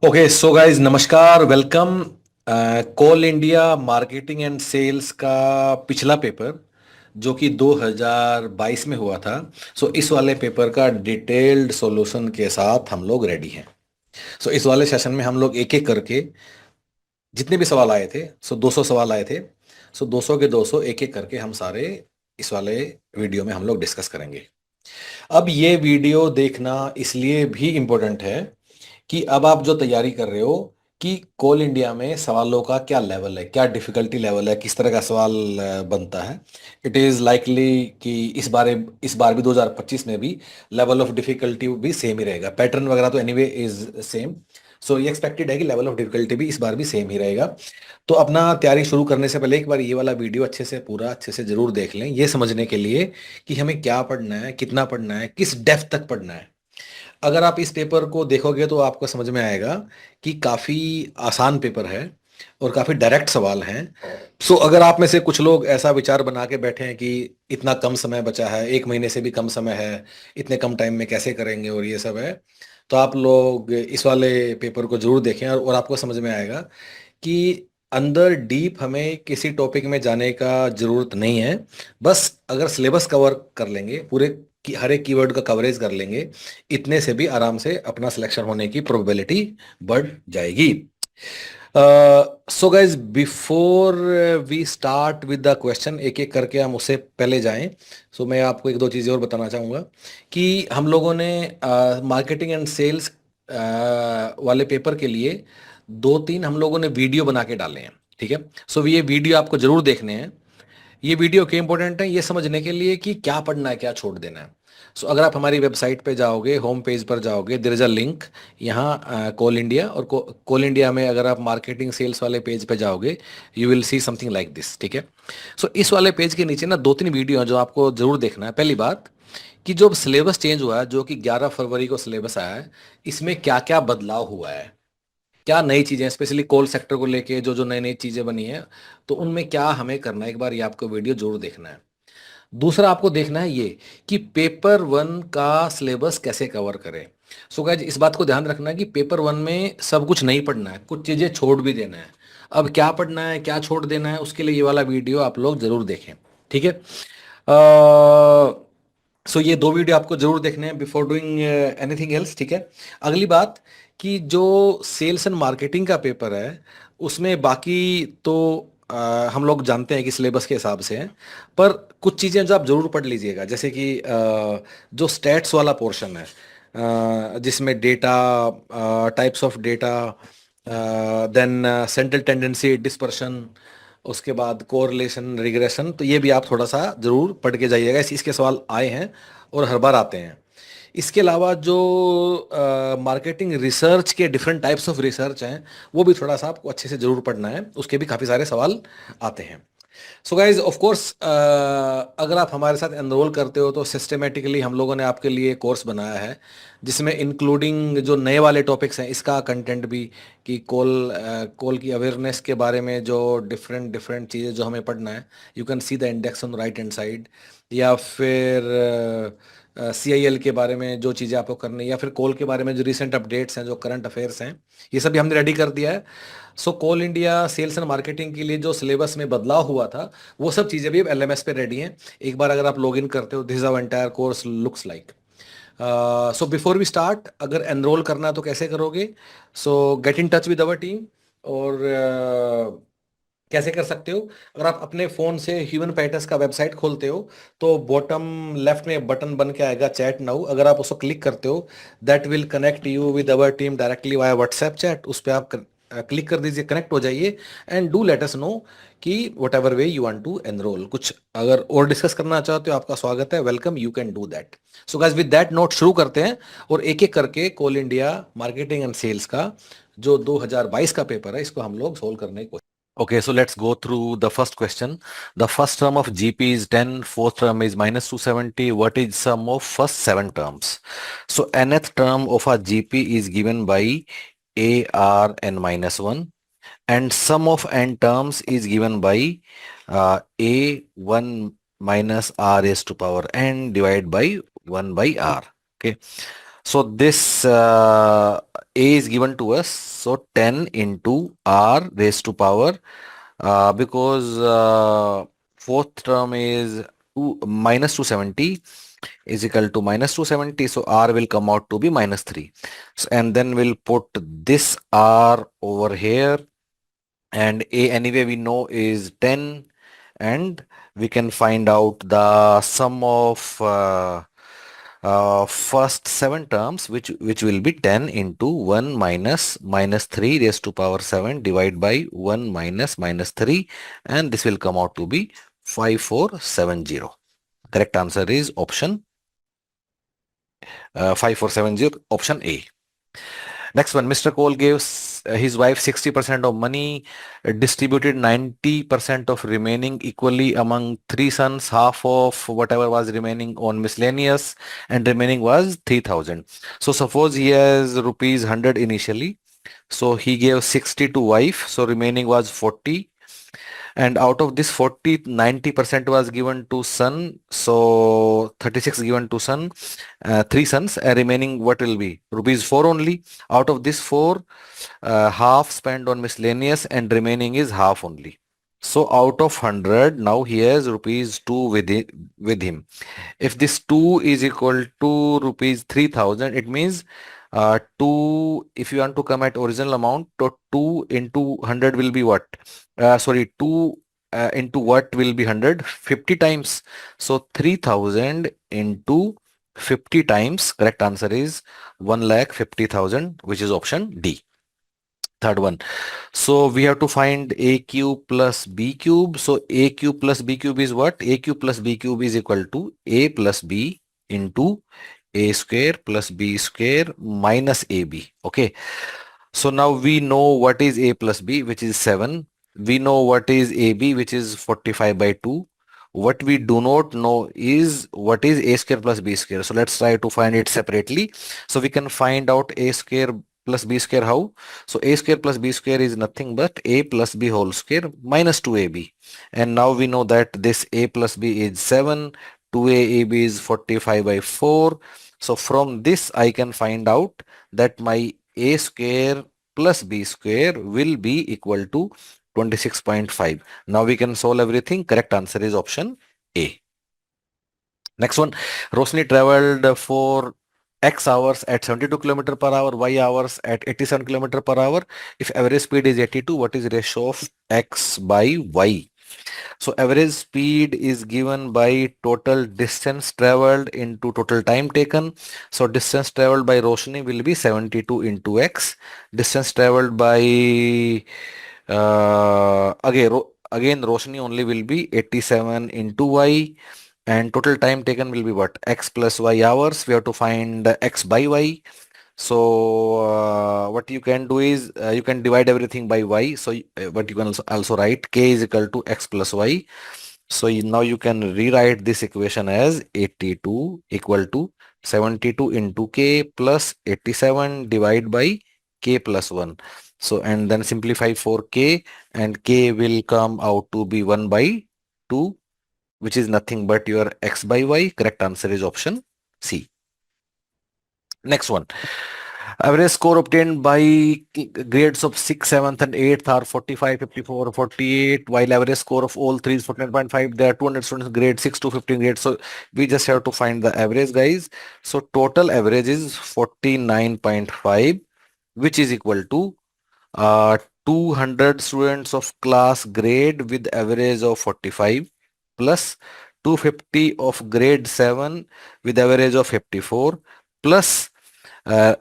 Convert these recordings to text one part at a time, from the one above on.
Okay so guys नमस्कार welcome. Coal India marketing and sales का पिछला पेपर जो कि 2022 में हुआ था। इस वाले पेपर का डिटेल्ड सॉल्यूशन के साथ हम लोग रेडी हैं। इस वाले सेशन में हम लोग एक एक करके जितने भी सवाल आए थे, 200 सवाल आए थे। 200 के 200 एक एक करके हम सारे इस वाले वीडियो में हम लोग डिस्कस करेंगे। अब ये वीडियो देखना इसलिए भी इम्पोर्टेंट है कि अब आप जो तैयारी कर रहे हो कि कोल इंडिया में सवालों का क्या लेवल है, क्या डिफिकल्टी लेवल है, किस तरह का सवाल बनता है। इट इज़ लाइकली कि इस बार भी 2025 में भी लेवल ऑफ डिफिकल्टी भी सेम ही रहेगा। पैटर्न वगैरह तो एनीवे इज सेम। ये एक्सपेक्टेड है कि लेवल ऑफ डिफिकल्टी भी इस बार भी सेम ही रहेगा। तो अपना तैयारी शुरू करने से पहले एक बार ये वाला वीडियो अच्छे से जरूर देख लें, ये समझने के लिए कि हमें क्या पढ़ना है, कितना पढ़ना है, किस डेप्थ तक पढ़ना है। अगर आप इस पेपर को देखोगे तो आपको समझ में आएगा कि काफ़ी आसान पेपर है और काफ़ी डायरेक्ट सवाल हैं। अगर आप में से कुछ लोग ऐसा विचार बना के बैठे हैं कि इतना कम समय बचा है, एक महीने से भी कम समय है, इतने कम टाइम में कैसे करेंगे और ये सब है, तो आप लोग इस वाले पेपर को जरूर देखें और आपको समझ में आएगा कि अंदर डीप हमें किसी टॉपिक में जाने का जरूरत नहीं है। बस अगर सिलेबस कवर कर लेंगे, पूरे की हर एक कीवर्ड का कवरेज कर लेंगे, इतने से भी आराम से अपना सिलेक्शन होने की प्रोबेबिलिटी बढ़ जाएगी। Guys before we start with the question, एक एक करके हम उससे पहले जाएं। मैं आपको एक दो चीज़ें और बताना चाहूँगा कि हम लोगों ने मार्केटिंग एंड सेल्स वाले पेपर के लिए दो तीन हम लोगों ने वीडियो बना के डाले हैं। ठीक है, ये वीडियो आपको जरूर देखने हैं। ये वीडियो क्यों इंपॉर्टेंट है, ये समझने के लिए कि क्या पढ़ना है, क्या छोड़ देना है। अगर आप हमारी वेबसाइट पे जाओगे, होम पेज पर जाओगे, देयर इज अ लिंक यहाँ कोल इंडिया, और कोल इंडिया में अगर आप मार्केटिंग सेल्स वाले पेज पे जाओगे, you will see something like this. ठीक है, इस वाले पेज के नीचे ना दो तीन वीडियो हैं जो आपको जरूर देखना है। पहली बात कि जो सिलेबस चेंज हुआ है, जो कि 11 फरवरी को सिलेबस आया है, इसमें क्या क्या बदलाव हुआ है, क्या नई चीजें, स्पेशली कोल सेक्टर को लेके जो जो नई नई चीजें बनी है, तो उनमें क्या हमें करना है, एक बार ये आपको वीडियो जरूर देखना है। दूसरा आपको देखना है ये कि पेपर वन का सिलेबस कैसे कवर करें। गाइस इस बात को ध्यान रखना है कि पेपर वन में सब कुछ नहीं पढ़ना है, कुछ चीजें छोड़ भी देना है। अब क्या पढ़ना है, क्या छोड़ देना है, उसके लिए ये वाला वीडियो आप लोग जरूर देखें। ठीक है, ये दो वीडियो आपको जरूर देखने हैं बिफोर डूइंग एनीथिंग एल्स। ठीक है, अगली बात कि जो सेल्स एंड मार्केटिंग का पेपर है उसमें बाकी तो हम लोग जानते हैं कि सिलेबस के हिसाब से हैं, पर कुछ चीज़ें जो आप जरूर पढ़ लीजिएगा, जैसे कि जो स्टैट्स वाला पोर्शन है, जिसमें data, types of data, then central tendency dispersion, उसके बाद कोरिलेशन रिग्रेशन, तो ये भी आप थोड़ा सा जरूर पढ़ के जाइएगा, इसके सवाल आए हैं और हर बार आते हैं। इसके अलावा जो मार्केटिंग रिसर्च के डिफरेंट टाइप्स ऑफ रिसर्च हैं, वो भी थोड़ा सा आपको अच्छे से जरूर पढ़ना है, उसके भी काफ़ी सारे सवाल आते हैं। गाइज ऑफ कोर्स अगर आप हमारे साथ एनरोल करते हो तो सिस्टमेटिकली हम लोगों ने आपके लिए कोर्स बनाया है, जिसमें इंक्लूडिंग जो नए वाले टॉपिक्स हैं इसका कंटेंट भी, कि कोल की अवेयरनेस के बारे में जो डिफरेंट डिफरेंट चीज़ें जो हमें पढ़ना है, you can see the index on right hand side, या फिर CIL के बारे में जो चीज़ें आपको करनी है, या फिर कोल के बारे में जो रिसेंट अपडेट्स हैं, जो करंट अफेयर्स हैं, ये सब भी हमने रेडी कर दिया है। कोल इंडिया सेल्स एंड मार्केटिंग के लिए जो सिलेबस में बदलाव हुआ था, वो सब चीज़ें भी अब LMS पे रेडी हैं। एक बार अगर आप लॉग इन करते हो, this is our entire course looks like. Before we start, अगर एनरोल करना है तो कैसे करोगे? Get in touch with our team. और कैसे कर सकते हो? अगर आप अपने फोन से ह्यूमन पैटर्स का वेबसाइट खोलते हो तो बॉटम लेफ्ट में बटन बन के आएगा चैट नाउ, अगर आप उसको क्लिक करते हो, that will connect you with our team directly via WhatsApp chat. उस पर आप क्लिक कर दीजिए, कनेक्ट हो जाइए, and do let us know कि whatever way you want to enrol. कुछ अगर और डिस्कस करना चाहते हो, आपका स्वागत है, welcome, you can do that. Guys with that note शुरू करते हैं, और एक एक करके कोल इंडिया मार्केटिंग एंड सेल्स का जो 2022 का पेपर है, इसको हम लोग सोल्व करने की कोशिश। Okay, so let's go through the first question. The first term of GP is 10, fourth term is minus 270. What is sum of first seven terms? So nth term of a GP is given by ARn minus 1, and sum of n terms is given by A1 minus R raised to power n divided by 1 by R. Okay. So this a is given to us. So 10 into r raised to power, because fourth term is 2 minus 270 is equal to minus 270. So r will come out to be minus 3. So, and then we'll put this r over here, and a anyway we know is 10, and we can find out the sum of first seven terms, which will be 10 into 1 minus minus 3 raised to power 7 divided by 1 minus minus 3, and this will come out to be 5470. Correct answer is option 5470, option A. Next one, Mr. Cole gives his wife 60% of money, distributed 90% of remaining equally among three sons, half of whatever was remaining on miscellaneous, and remaining was 3000. So suppose he has rupees 100 initially. So he gave 60 to wife. So remaining was 40, and out of this 40, 90% was given to son, so 36 given to son, three sons, remaining what will be rupees 4 only. Out of this 4, half spent on miscellaneous, and remaining is half only. So out of 100, now he has rupees 2 with him. If this 2 is equal to rupees 3000, it means 2, if you want to come at original amount, so 2 into 100 will be what? Sorry, 2 into what will be 100? 50 times. So 3000 into 50 times, correct answer is 1,50,000, which is option D. Third one. So we have to find a cube plus b cube. So a cube plus b cube is what? A cube plus b cube is equal to a plus b into a square plus b square minus ab. Okay. So now we know what is a plus b, which is 7. We know what is ab, which is 45 by 2. What we do not know is what is a square plus b square. So let's try to find it separately. So we can find out a square plus b square how? So a square plus b square is nothing but a plus b whole square minus 2ab. And now we know that this a plus b is 7, 2ab is 45 by 4. So from this I can find out that my a square plus b square will be equal to 26.5. Now we can solve everything. Correct answer is option A. Next one, Rosni traveled for X hours at 72 km per hour, Y hours at 87 km per hour. If average speed is 82, what is ratio of X by Y? So average speed is given by total distance traveled into total time taken. So distance traveled by Roshni will be 72 into X. Distance traveled by again Roshni only will be 87 into Y, and total time taken will be what? X plus Y hours. We have to find X by Y. So what you can do is you can divide everything by y. So but you can also write k is equal to x plus y. So now you can rewrite this equation as 82 equal to 72 into k plus 87 divided by k plus 1. So and then simplify for k, and k will come out to be 1 by 2, which is nothing but your x by y. Correct answer is option C. Next one. Average score obtained by grades of 6th, 7th and 8th are 45, 54, 48, while average score of all three is 49.5. There are 200 students grade 6 to 15 grades. So we just have to find the average, guys. So total average is 49.5, which is equal to 200 students of class grade with average of 45 plus 250 of grade 7 with average of 54 plus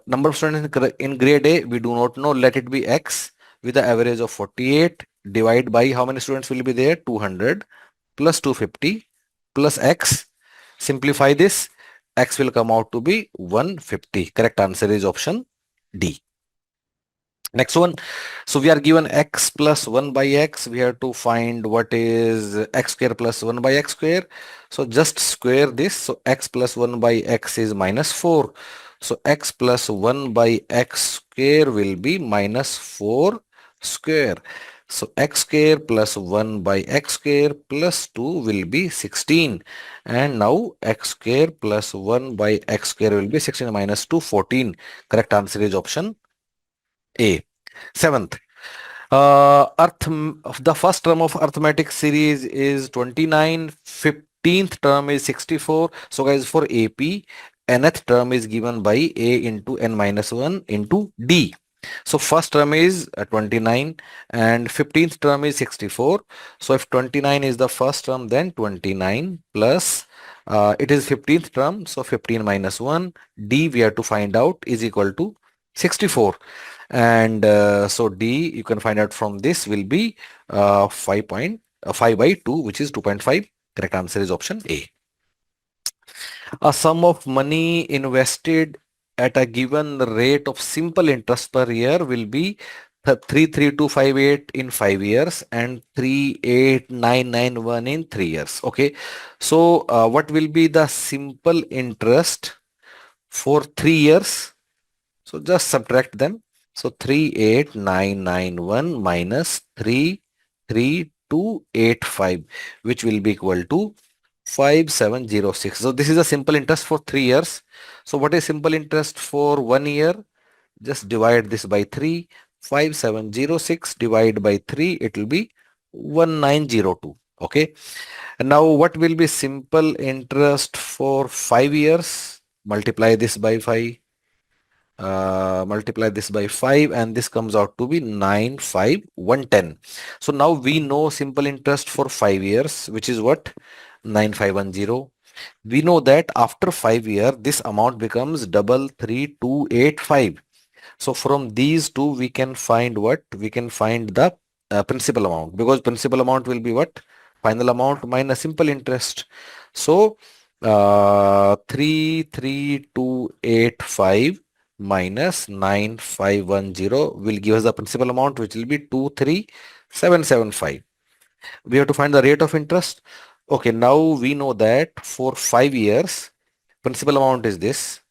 number of students in grade A, we do not know. Let it be X with the average of 48. Divide by how many students will be there? 200 plus 250 plus X. Simplify this. X will come out to be 150. Correct answer is option D. Next one. So we are given x plus 1 by x. We have to find what is x square plus 1 by x square. So just square this. So x plus 1 by x is minus 4. So x plus 1 by x square will be minus 4 square. So x square plus 1 by x square plus 2 will be 16. And now x square plus 1 by x square will be 16 minus 2, 14. Correct answer is option A. Seventh, the first term of arithmetic series is 29, 15th term is 64. So guys, for AP, nth term is given by A into n minus 1 into D. So first term is 29 and 15th term is 64. So if 29 is the first term, then 29 plus it is 15th term. So 15 minus 1 D we have to find out is equal to 64. And so D you can find out from this will be 5 by 2, which is 2.5. Correct answer is option A. A sum of money invested at a given rate of simple interest per year will be 33258 in 5 years and 38991 in 3 years. Okay. So what will be the simple interest for 3 years? So just subtract them. So 38991 minus 33285, which will be equal to 5706. So this is a simple interest for 3 years. So what is simple interest for 1 year? Just divide this by 3. 5706 divided by 3, it will be 1902. Okay. And now what will be simple interest for 5 years? Multiply this by 5. Multiply this by 5 and this comes out to be 95110. So now we know simple interest for 5 years, which is what? 9510. We know that after 5 years this amount becomes 33285. So from these two we can find what? We can find the principal amount, because principal amount will be what? Final amount minus simple interest. So 33285 minus 9510 will give us the principal amount, which will be 23775. We have to find the rate of interest. Okay, now we know that for 5 years, principal amount is this,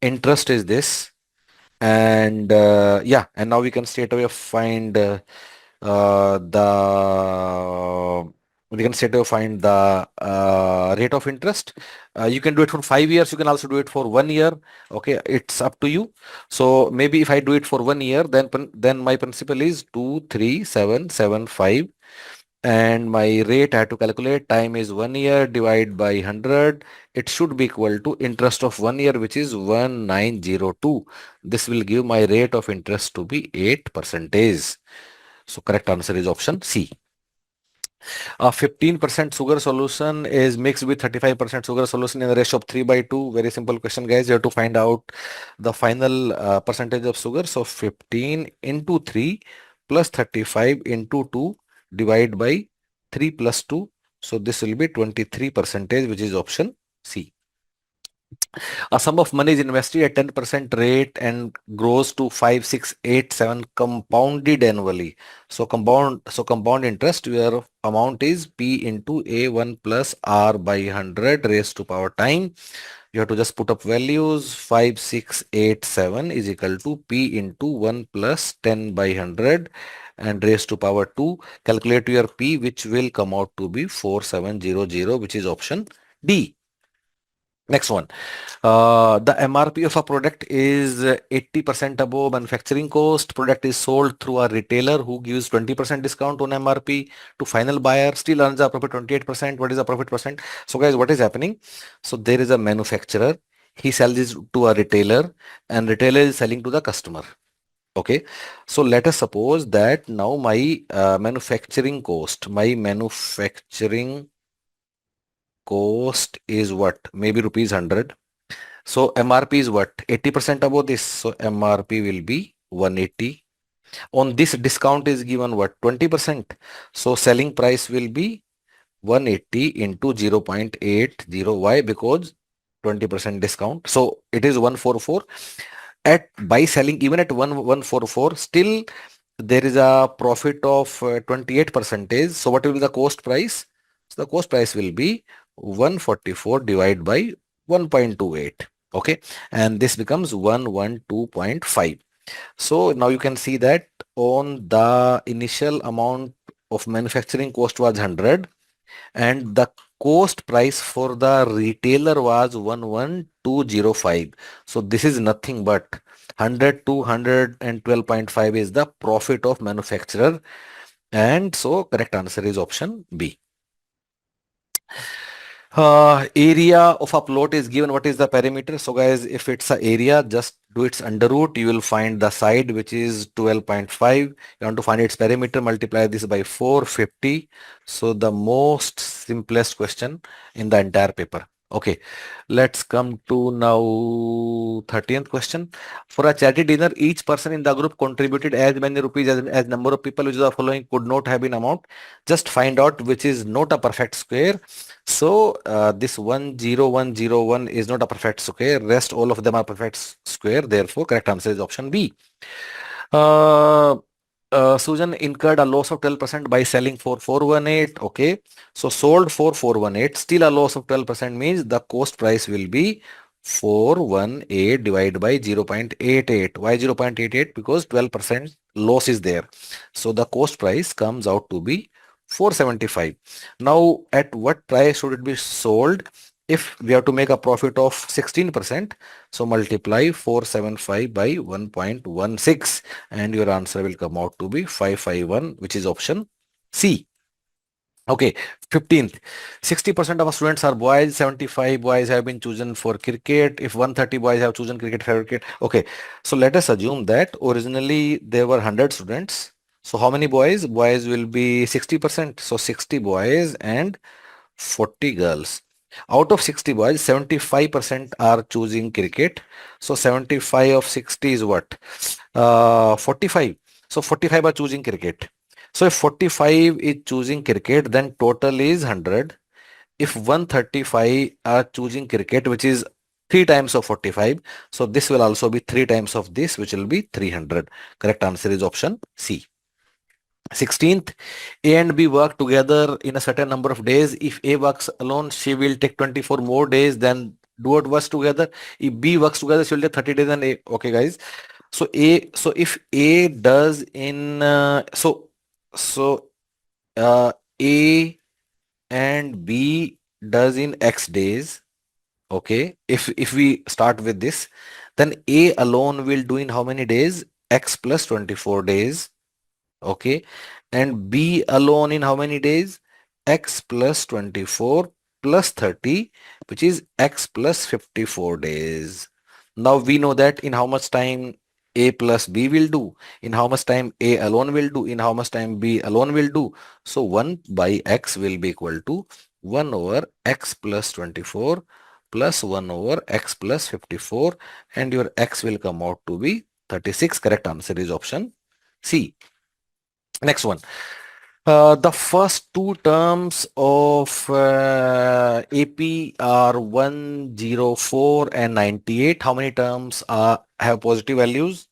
interest is this, and yeah, and now we can straight away find the we can straight away find the rate of interest. You can do it for 5 years. You can also do it for 1 year. Okay, it's up to you. So maybe if I do it for 1 year, then my principal is 23775, and my rate I have to calculate. Time is 1 year divided by 100. It should be equal to interest of 1 year, which is 1902. This will give my rate of interest to be 8%. So correct answer is option C. A 15% sugar solution is mixed with 35% sugar solution in the ratio of 3 by 2. Very simple question, guys. You have to find out the final percentage of sugar. So 15 into 3 plus 35 into 2 divided by 3 plus 2. So this will be 23%, which is option C. A sum of money is invested at 10% rate and grows to 5, 6, 8, 7 compounded annually. So compound interest, where amount is P into A1 plus R by 100 raised to power time. You have to just put up values. 5, 6, 8, 7 is equal to P into 1 plus 10 by 100 and raised to power 2. Calculate your P, which will come out to be 4700, which is option D. Next one. The MRP of a product is 80% above manufacturing cost. Product is sold through a retailer who gives 20% discount on MRP to final buyer, still earns a profit 28%. What is the profit percent? So guys, what is happening? So there is a manufacturer. He sells this to a retailer and retailer is selling to the customer. Okay. So let us suppose that now my manufacturing cost cost is what? Maybe rupees 100. So MRP is what? 80% above this. So MRP will be 180. On this discount is given what? 20%. So selling price will be 180 into 0.80. Why? Because 20% discount. So it is 144. By selling even at 144, still there is a profit of 28%. So what will be the cost price? So the cost price will be 144 divided by 1.28. Okay, and this becomes 112.5. So now you can see that on the initial amount of manufacturing cost was 100 and the cost price for the retailer was 11205. So this is nothing but 100 to 112.5 is the profit of manufacturer, and so correct answer is option B. Area of a plot is given. What is the perimeter? So guys, if it's a area, just do its under root. You will find the side, which is 12.5. You want to find its perimeter, multiply this by 450. So the most simplest question in the entire paper. Okay, let's come to now 13th question. For a charity dinner, each person in the group contributed as many rupees as number of people which is the following could not have been amount. Just find out which is not a perfect square. So this 10101 is not a perfect square. Rest all of them are perfect square. Therefore, correct answer is option B. Uh, Susan incurred a loss of 12% by selling for 418. Okay. So sold for 418. Still a loss of 12% means the cost price will be 418 divided by 0.88. Why 0.88? Because 12% loss is there. So the cost price comes out to be 475. Now, at what price should it be sold? If we have to make a profit of 16%, so multiply 475 by 1.16 and your answer will come out to be 551, which is option C. Okay, 15th. 60% of our students are boys, 75 boys have been chosen for cricket. If 130 boys have chosen cricket for cricket. Okay, so let us assume that originally there were 100 students. So how many boys? Boys will be 60%. So 60 boys and 40 girls. Out of 60 boys, 75% are choosing cricket. So 75 of 60 is what? 45. So 45 are choosing cricket. So if 45 is choosing cricket, then total is 100. If 135 are choosing cricket, which is 3 times of 45, so this will also be 3 times of this, which will be 300. Correct answer is option C. 16th, A and B work together in a certain number of days. If A works alone, she will take 24 more days than do what works together. If B works together, she will take 30 days and A. Okay, guys. So if A does in A and B does in X days. Okay, if we start with this, then A alone will do in how many days? X plus 24 days. Okay, and B alone in how many days? X plus 24 plus 30, which is X plus 54 days. Now we know that in how much time A plus B will do, in how much time A alone will do, in how much time B alone will do. So 1 by X will be equal to 1 over X plus 24 plus 1 over X plus 54, and your X will come out to be 36. Correct answer is option C. Next one. The first two terms of AP are 104 and 98. How many terms have positive values?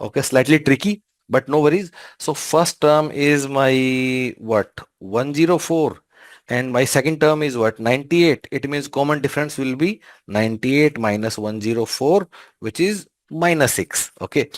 Okay, slightly tricky, but no worries. So first term is my what? 104 and my second term is what? 98. It means common difference will be 98 minus 104, which is minus 6. Okay.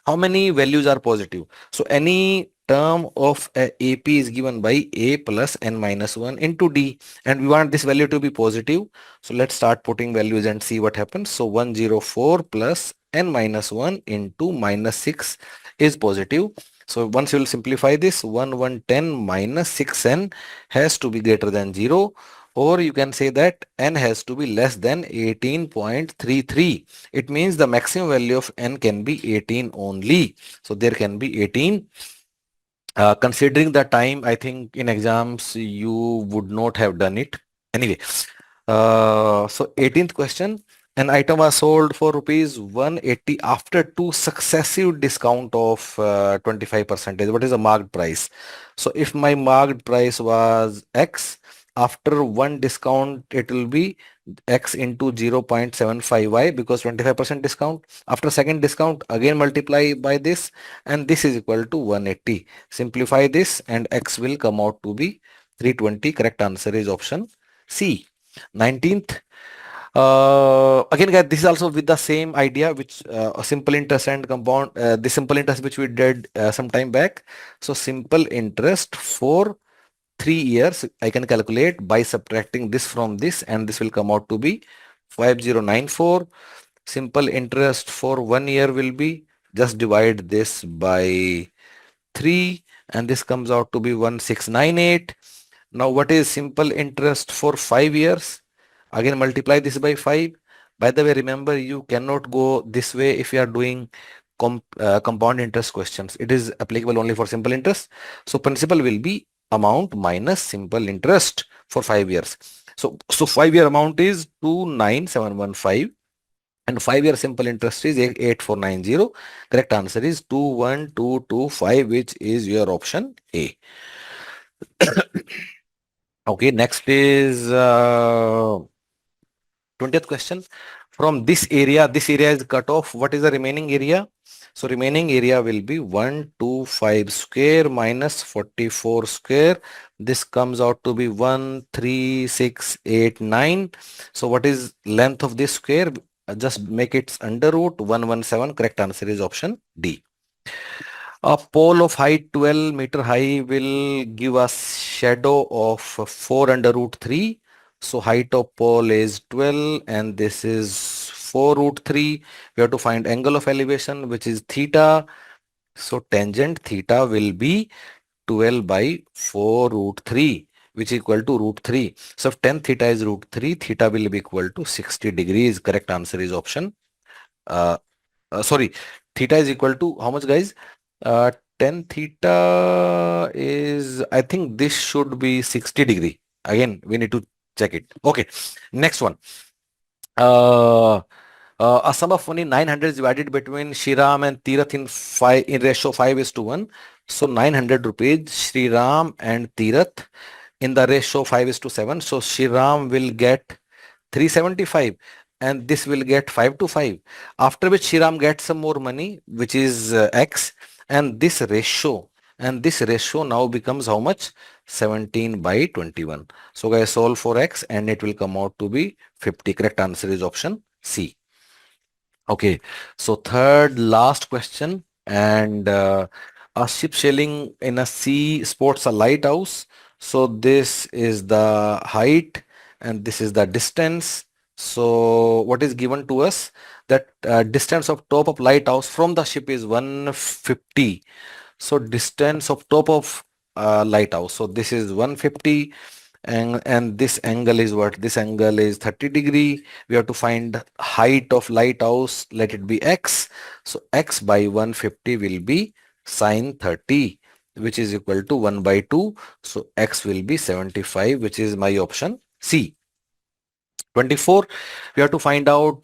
How many values are positive? So any term of AP is given by A plus n minus 1 into D, and we want this value to be positive. So let's start putting values and see what happens. So 104 plus n minus 1 into minus 6 is positive. So once you will simplify this, 110 minus 6n has to be greater than 0, or you can say that n has to be less than 18.33. It means the maximum value of n can be 18 only. So there can be 18. Considering the time, I think in exams you would not have done it. Anyway, so 18th question. An item was sold for rupees 180 after two successive discount of 25%. What is the marked price? So if my marked price was X, after one discount, it will be X into 0.75Y because 25% discount. After second discount, again multiply by this, and this is equal to 180. Simplify this and X will come out to be 320. Correct answer is option C. 19th. Again, guys, this is also with the same idea, which a simple interest and compound, the simple interest which we did some time back. So simple interest for 3 years, I can calculate by subtracting this from this, and this will come out to be 5094. Simple interest for 1 year will be, just divide this by 3, and this comes out to be 1698. Now, what is simple interest for 5 years? Again, multiply this by 5. By the way, remember, you cannot go this way if you are doing compound interest questions. It is applicable only for simple interest. So principal will be amount minus simple interest for 5 years. So 5-year amount is 29715, and 5-year simple interest is 8490. Correct answer is 21225, which is your option A. Okay, next is 20th question. From this area is cut off. What is the remaining area? So remaining area will be 125 square minus 44 square. This comes out to be 13689. So what is length of this square? Just make it under root 117. Correct answer is option D. A pole of height 12 meter high will give us shadow of 4 under root 3. So height of pole is 12 and this is 4 root 3. We have to find angle of elevation, which is theta. So tangent theta will be 12 by 4 root 3, which is equal to root 3. So if tan theta is root 3, theta will be equal to 60 degrees. Correct answer is option. Sorry, theta is equal to how much, guys? Uh, Tan theta is, I think this should be 60 degree. Again, we need to check it. Okay, next one. A sum of money 900 is divided between Shriram and Tirath in ratio 5:1. So 900 rupees, Shriram and Tirath in the ratio 5:7. So Shriram will get 375 and this will get 5 to 5. After which Shriram gets some more money, which is X, and this ratio now becomes how much? 17/21. So guys, solve for X and it will come out to be 50. Correct answer is option C. Okay, so third last question, and a ship sailing in a sea sports a lighthouse. So this is the height and this is the distance. So what is given to us? That distance of top of lighthouse from the ship is 150. So distance of top of lighthouse. So this is 150, and this angle is what? This angle is 30 degree. We have to find height of lighthouse. Let it be X. So X by 150 will be sine 30, which is equal to 1/2. So X will be 75, which is my option C. 24, we have to find out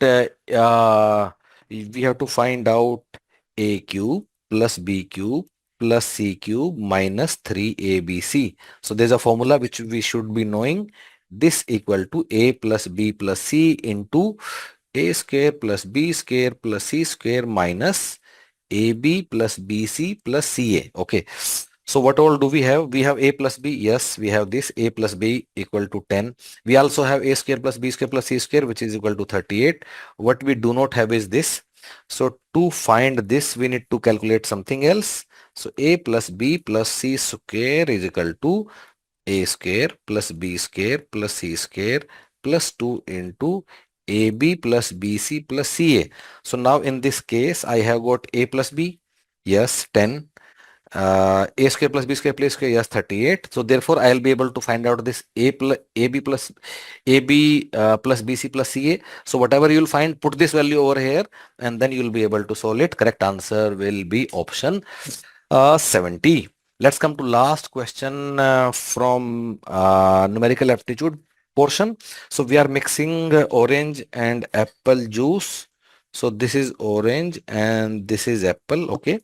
A cube plus B cube plus C cube minus 3ABC. So there's a formula which we should be knowing. This equal to A plus B plus C into A square plus B square plus C square minus AB plus BC plus CA. Okay. So what all do we have? We have A plus B. Yes, we have this A plus B equal to 10. We also have A square plus B square plus C square, which is equal to 38. What we do not have is this. So to find this, we need to calculate something else. So A plus B plus C square is equal to A square plus B square plus C square plus 2 into AB plus BC plus CA. So now in this case, I have got A plus B. Yes, 10. A square plus B square plus square, yes, 38. So therefore, I'll be able to find out this AB plus BC plus CA. So whatever you'll find, put this value over here, and then you'll be able to solve it. Correct answer will be option 70. Let's come to last question from numerical aptitude portion. So we are mixing orange and apple juice. So this is orange and this is apple. Okay.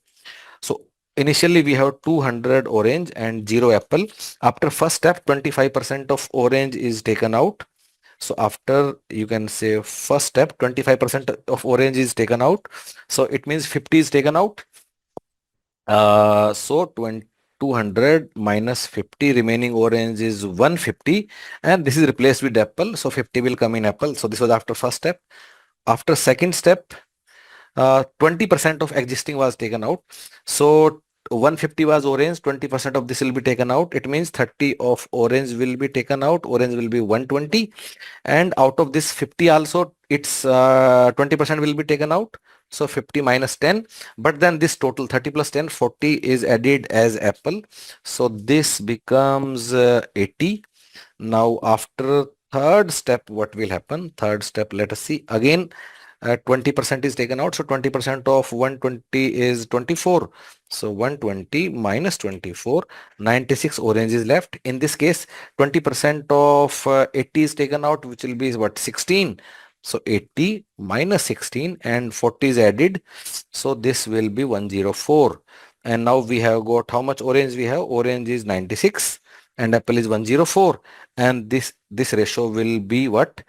So initially we have 200 orange and 0 apple. After first step, 25% of orange is taken out. So after, you can say, first step, 25% of orange is taken out. So it means 50 is taken out. So 200 minus 50, remaining orange is 150, and this is replaced with apple, so 50 will come in apple. So this was after first step. After second step, 20% of existing was taken out. So 150 was orange, 20% of this will be taken out. It means 30 of orange will be taken out. Orange will be 120. And out of this 50 also, its 20% will be taken out. So 50 minus 10. But then this total 30 plus 10, 40 is added as apple. So this becomes 80. Now after third step, what will happen? Third step, let us see. Again, 20% is taken out. So 20% of 120 is 24. So 120 minus 24, 96 orange is left. In this case, 20% of 80 is taken out, which will be what, 16. So 80 minus 16 and 40 is added. So this will be 104. And now we have got how much orange we have? Orange is 96 and apple is 104. And this ratio will be what?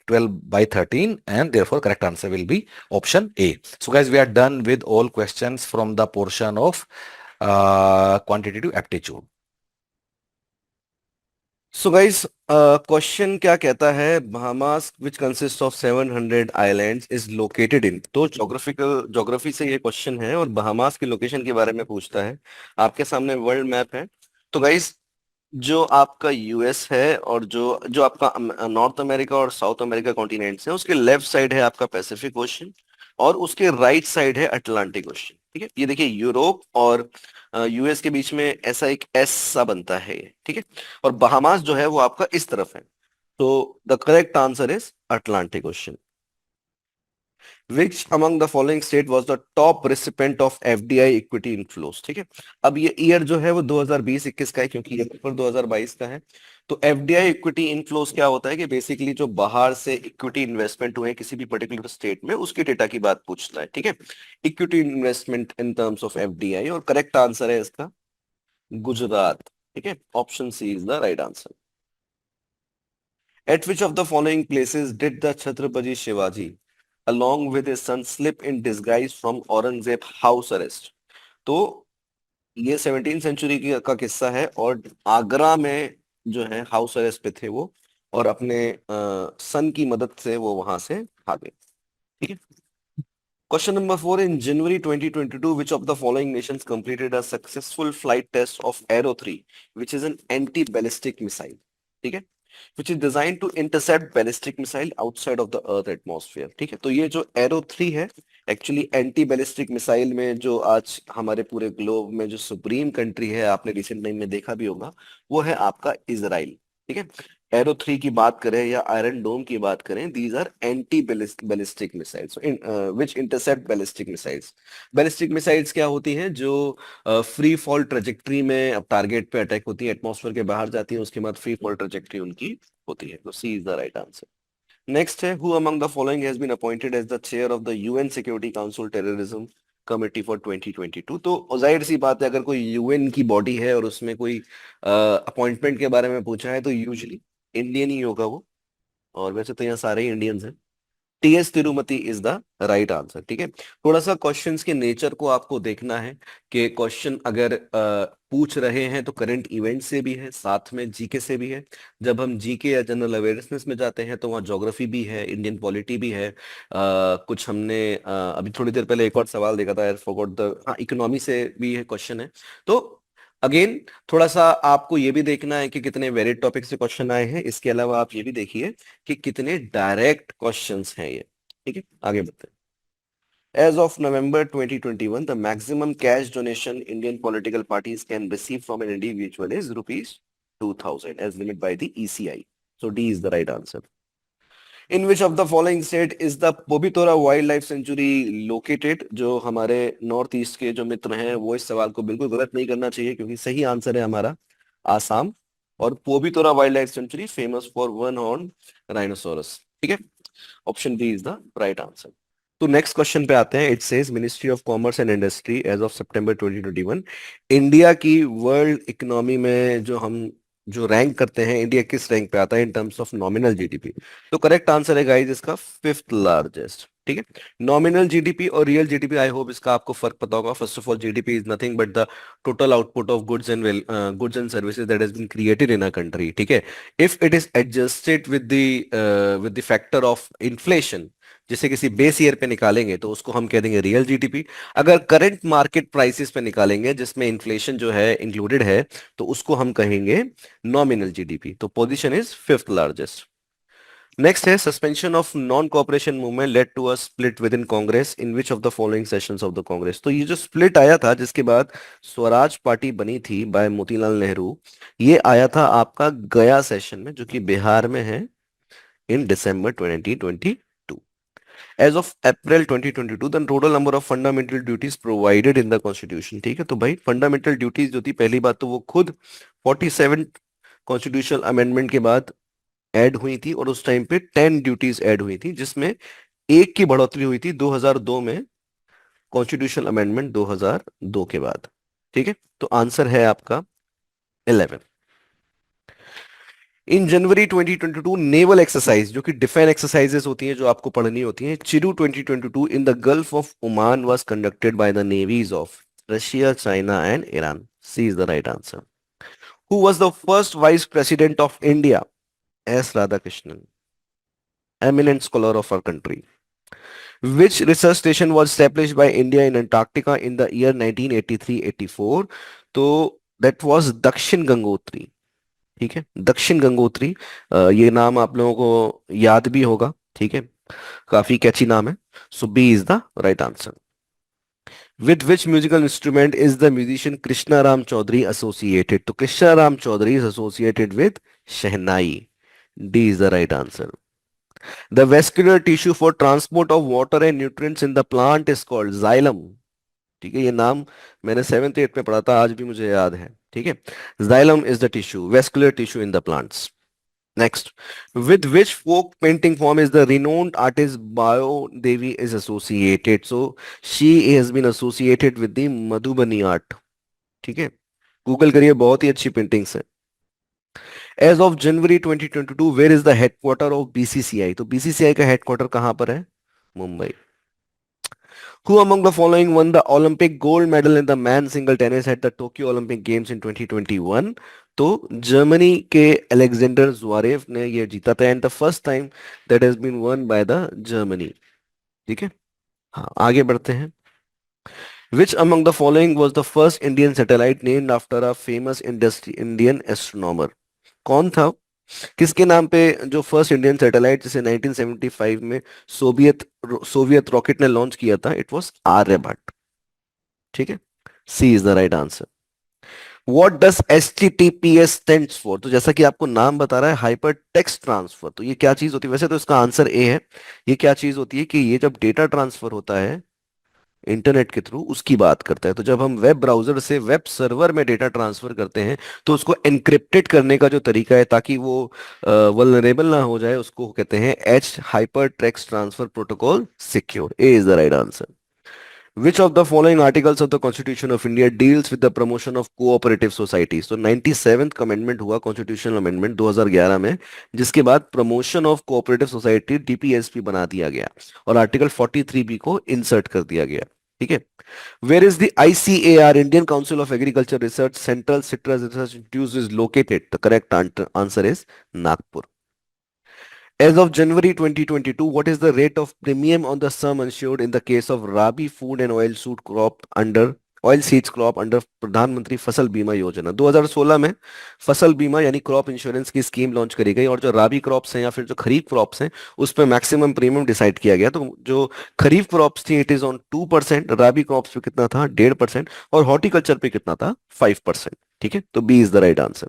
12 by 13, and therefore correct answer will be option A. So guys, we are done with all questions from the portion of quantitative aptitude. So guys, question क्या कहता है? Bahamas which consist of 700 islands is located in. तो geography से ये question है और Bahamas की location के बारे में पूछता है। आपके सामने वर्ल्ड मैप है। तो गाइस, जो आपका यूएस है और जो जो आपका नॉर्थ अमेरिका और साउथ अमेरिका कॉन्टिनेंट्स है, उसके लेफ्ट साइड है आपका पैसिफिक ओशन और उसके राइट साइड है अटलांटिक ओशन। ठीक है, ये देखिए यूरोप और यूएस के बीच में ऐसा एक एस सा बनता है ये। ठीक है, और बहामास जो है वो आपका इस तरफ है। तो the correct answer is Atlantic ocean. Which among the following state was the top recipient of FDI equity inflows? ठीक है, अब ये ईयर जो है वो 2020-21 का है, क्योंकि ये पेपर 2022 का है। तो एफडीआई इक्विटी इनफ्लोस क्या होता है कि बेसिकली जो बाहर से इक्विटी इन्वेस्टमेंट हुए किसी भी पर्टिकुलर स्टेट में, उसके डेटा की बात पूछता है। ठीक है, equity investment in terms of FDI, और करेक्ट आंसर है इसका गुजरात। ठीक है, option C is the right answer. At which of the following places did the Chhatrapati Shivaji, along with his son, slip in disguise from Aurangzeb house arrest? तो ये 17th century का किस्सा है और आगरा में जो है हाउस अरेस्ट पे थे वो, और अपने सन की मदद से वो वहां से भागे। ठीक है, question number 4, in January 2022 which of the following nations completed a successful flight test of Aero 3 which is an anti ballistic missile? ठीक है, which is designed to intercept ballistic missile outside of the earth atmosphere। ठीक है, तो ये जो arrow 3 है, actually anti ballistic missile में जो आज हमारे पूरे ग्लोब में जो सुप्रीम कंट्री है, आपने रिसेंट टाइम में देखा भी होगा, वो है आपका इजराइल। ठीक है, एरो 3 की बात करें या आयरन डोम की बात करें, these are anti ballistic missiles which intercept ballistic missiles. Ballistic missiles क्या होती हैं? जो फ्री फॉल ट्रेजेक्ट्री में अब टारगेट पे अटैक होती है, एटमॉस्फेयर के बाहर जाती है, उसके बाद फ्री फॉल ट्रेजेक्ट्री उनकी होती है। तो C is the right answer. Next है, who among the following has been appointed as the chair of the UN security council terrorism committee for 2022? तो जाहिर सी बात है, अगर कोई यूएन की बॉडी है और उसमें कोई अपॉइंटमेंट के बारे में पूछा है, तो यूजुअली इंडियन ही होगा वो, और वैसे तो यहाँ सारे ही इंडियंस हैं। TS Tirumurti is the right answer. ठीक है, थोड़ा सा क्वेश्चंस के नेचर को आपको देखना है कि क्वेश्चन अगर पूछ रहे हैं तो करंट इवेंट से भी है, साथ में जीके से भी है। जब हम जीके या जनरल अवेयरनेस में जाते हैं तो वहाँ ज्योग्राफी भी है, इंडियन पॉलिटी भी है, कुछ हमने अभी थोड़ी देर पहले एक और सवाल देखा था, आई फॉरगॉट द, हाँ, इकोनॉमी से भी है क्वेश्चन है। तो अगेन थोड़ा सा आपको ये भी देखना है कि कितने वेरिड टॉपिक से क्वेश्चन आए हैं। इसके अलावा आप ये भी देखिए कि कितने डायरेक्ट क्वेश्चंस हैं ये। ठीक है, आगे बढ़ते हैं। As of November 2021, the maximum cash donation Indian political parties can receive from an individual is rupees 2000 as limit by the ECI. So D is the right answer. In which of the following state is the Pobitora wildlife sanctuary located? जो हमारे north east के जो मित्र हैं वो इस सवाल को बिल्कुल गलत नहीं करना चाहिए, क्योंकि सही आंसर है हमारा आसाम। और Pobitora wildlife sanctuary famous for one horn rhinoceros. ठीक है, option B is the right answer. तो नेक्स्ट क्वेश्चन पे आते हैं। It says ministry of commerce and industry as of September 2021, India की वर्ल्ड इकोनॉमी में जो हम जो रैंक करते हैं, इंडिया किस रैंक पे आता है in terms of nominal GDP? तो करेक्ट आंसर है गाइस इसका 5th लार्जेस्ट। ठीक है। नॉमिनल जीडीपी और रियल जीडीपी, आई होप इसका आपको फर्क पता होगा। First of all, GDP is nothing but the total output of goods and services that has been created in a country, ठीक है। If it is adjusted with the factor of inflation, जिसे किसी base year पे निकालेंगे तो उसको हम कह देंगे रियल जीडीपी। अगर करंट मार्केट प्राइसेस पे निकालेंगे जिसमें इन्फ्लेशन जो है इंक्लूडेड है, तो उसको हम कहेंगे नॉमिनल जीडीपी। तो position is fifth largest. Next है, suspension of non cooperation movement led to a split within Congress in which of the following sessions of the Congress. तो ये जो स्प्लिट आया था जिसके बाद स्वराज पार्टी बनी थी बाय मोतीलाल नेहरू, ये आया था आपका गया सेशन में, जो कि बिहार में है, in December 2022। As of April 2022 the total number of fundamental duties provided in the constitution, ठीक है। तो भाई फंडामेंटल ड्यूटीज जो थी, पहली बात तो वो खुद 47 कॉन्स्टिट्यूशनल अमेंडमेंट के बाद ऐड हुई थी, और उस टाइम पे 10 ड्यूटीज ऐड हुई थी, जिसमें एक की बढ़ोतरी हुई थी 2002 में, कॉन्स्टिट्यूशनल अमेंडमेंट 2002 के बाद, ठीक है। तो आंसर है आपका 11। इन जनवरी 2022 नेवल एक्सरसाइज, जो कि डिफेंस एक्सरसाइजेस होती हैं जो आपको पढ़नी होती हैं, चिरू 2022 in the Gulf of Oman was conducted by the navies of Russia, China and Iran. C is the right answer. Who was the first vice president of India? S Radhakrishnan, eminent scholar of our country. Which research station was established by India in Antarctica in the year 1983-84? तो that was दक्षिण गंगोत्री, ठीक है। दक्षिण गंगोत्री, ये नाम आप लोगों को याद भी होगा, ठीक है, काफी कैची नाम है। So B is the right answer. With which musical instrument is the musician Krishna Ram Chaudhary associated? तो Krishna Ram Chaudhary is associated with shehnai. D is the right answer. The vascular tissue for transport of water and nutrients in the plant is called xylem, ठीक है। ये नाम मैंने 7th 8th में पढ़ा था, आज भी मुझे याद है, ठीक है। Xylem is the tissue, vascular tissue in the plants. Next, with which folk painting form is the renowned artist Bayo Devi is associated? So she has been associated with the Madhubani art, ठीक है। Google करिए, बहुत ही अच्छी paintings है। As of January 2022 where is the headquarter of BCCI? तो BCCI का headquarter कहां पर है? Mumbai. Who among the following won the Olympic gold medal in the man single tennis at the Tokyo Olympic Games in 2021? तो Germany के Alexander ज़्वारेव ने ये जीता था, and the first time that has been won by the Germany, ठीक है। हाँ, आगे बढ़ते हैं। Which among the following was the first Indian satellite named after a famous Indian astronomer? कौन था, किसके नाम पे जो फर्स्ट इंडियन सैटेलाइट जिसे 1975 में सोवियत सोवियत रॉकेट ने लॉन्च किया था? इट वाज आर्यभट्ट, ठीक है। C is the right answer. What does HTTPS stands for? तो जैसा कि आपको नाम बता रहा है, हाइपर टेक्स्ट ट्रांसफर, तो ये क्या चीज होती है? वैसे तो इसका आंसर ए है। ये क्या चीज होती है कि ये जब डेटा ट्रांसफर होता है इंटरनेट के थ्रू, उसकी बात करता है। तो जब हम वेब ब्राउजर से वेब सर्वर में डेटा ट्रांसफर करते हैं, तो उसको एनक्रिप्टेड करने का जो तरीका है ताकि वो वल्नरेबल ना हो जाए, उसको कहते हैं H hyper text transfer protocol secure. A is the right answer. Which of the following articles of the Constitution of India deals with the promotion of cooperative societies? तो 97th अमेंडमेंट हुआ, constitutional amendment 2011 में, जिसके बाद promotion of cooperative society DPSP बना दिया गया और article 43B को इंसर्ट कर दिया गया, ठीक है। Where is the ICAR, Indian Council of Agriculture Research Central Citrus Research Institute is located? The correct answer is Nagpur. As of January 2022, what is the rate of premium on the sum insured in the case of Rabi food and oil seeds crop under प्रधानमंत्री फसल बीमा योजना? 2016 में फसल बीमा यानी crop insurance की scheme launch करी गई, और जो राबी क्रॉप्स हैं या फिर जो खरीफ क्रॉप्स हैं उस पर मैक्सिमम प्रीमियम डिसाइड किया गया। तो जो खरीफ क्रॉप्स थी it is on 2%, rabi crops पे कितना था? 1.5%, और हॉर्टिकल्चर पे कितना था? 5%, ठीक है। तो B is the right answer.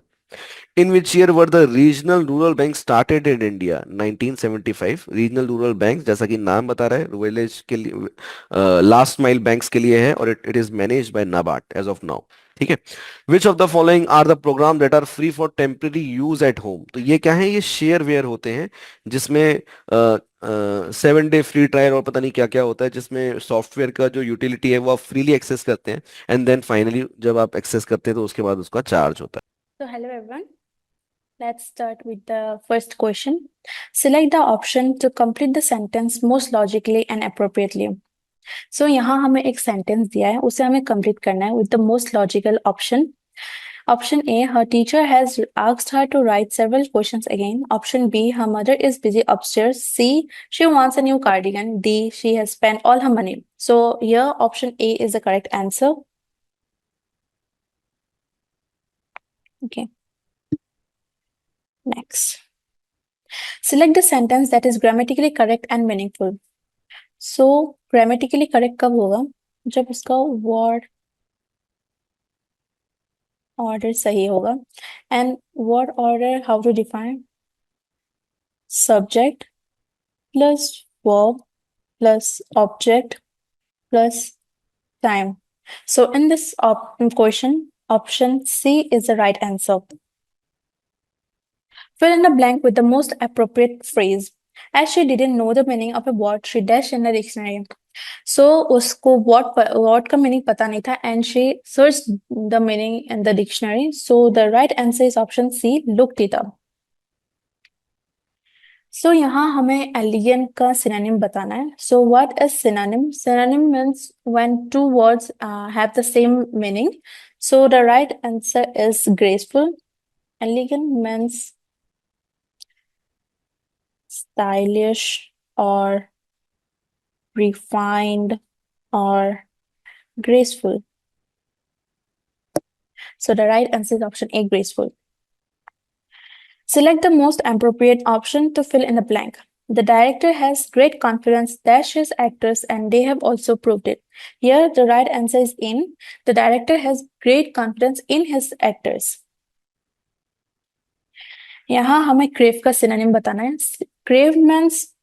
In which year were the regional rural banks started in India? 1975। Regional rural bank, जैसा कि नाम बता रहा है, विलेज के लिए लास्ट माइल बैंक्स के लिए है, और it is managed by NABARD as of now, ठीक है। Which of the following are the programme that are free for temporary use at home? तो ये क्या है? ये शेयर वेयर होते हैं जिसमें 7 डे फ्री ट्रायल और पता नहीं क्या क्या होता है, जिसमें सॉफ्टवेयर का जो यूटिलिटी है वो आप फ्रीली एक्सेस करते हैं, एंड देन फाइनली जब आप एक्सेस करते हैं तो उसके बाद उसका चार्ज होता है। So hello everyone. Let's start with the first question. Select the option to complete the sentence most logically and appropriately. So यहाँ हमें एक sentence दिया है, उसे हमें complete करना है with the most logical option. Option A, her teacher has asked her to write several questions again. Option B, her mother is busy upstairs. C, she wants a new cardigan. D, she has spent all her money. So here option A is the correct answer. Okay. Next. Select the sentence that is grammatically correct and meaningful. So grammatically correct कब होगा? जब उसका word order सही होगा. And word order, how to define? Subject plus verb plus object plus time. So in this question, option C is the right answer. Fill in the blank with the most appropriate phrase. As she didn't know the meaning of a word, she dashed in the dictionary. So उसको word का meaning पता नहीं था and she searched the meaning in the dictionary. So the right answer is option C, looked it up. So यहाँ हमें elegant का synonym बताना है. So what is synonym? Synonym means when two words have the same meaning. So the right answer is graceful. Elegant means stylish or refined or graceful. So the right answer is option A, graceful. Select the most appropriate option to fill in the blank. The director has great confidence that his actors and they have also proved it. Here the right answer is in. The director has great confidence in his actors. यहाँ हमें crave का synonym बताना है. Crave means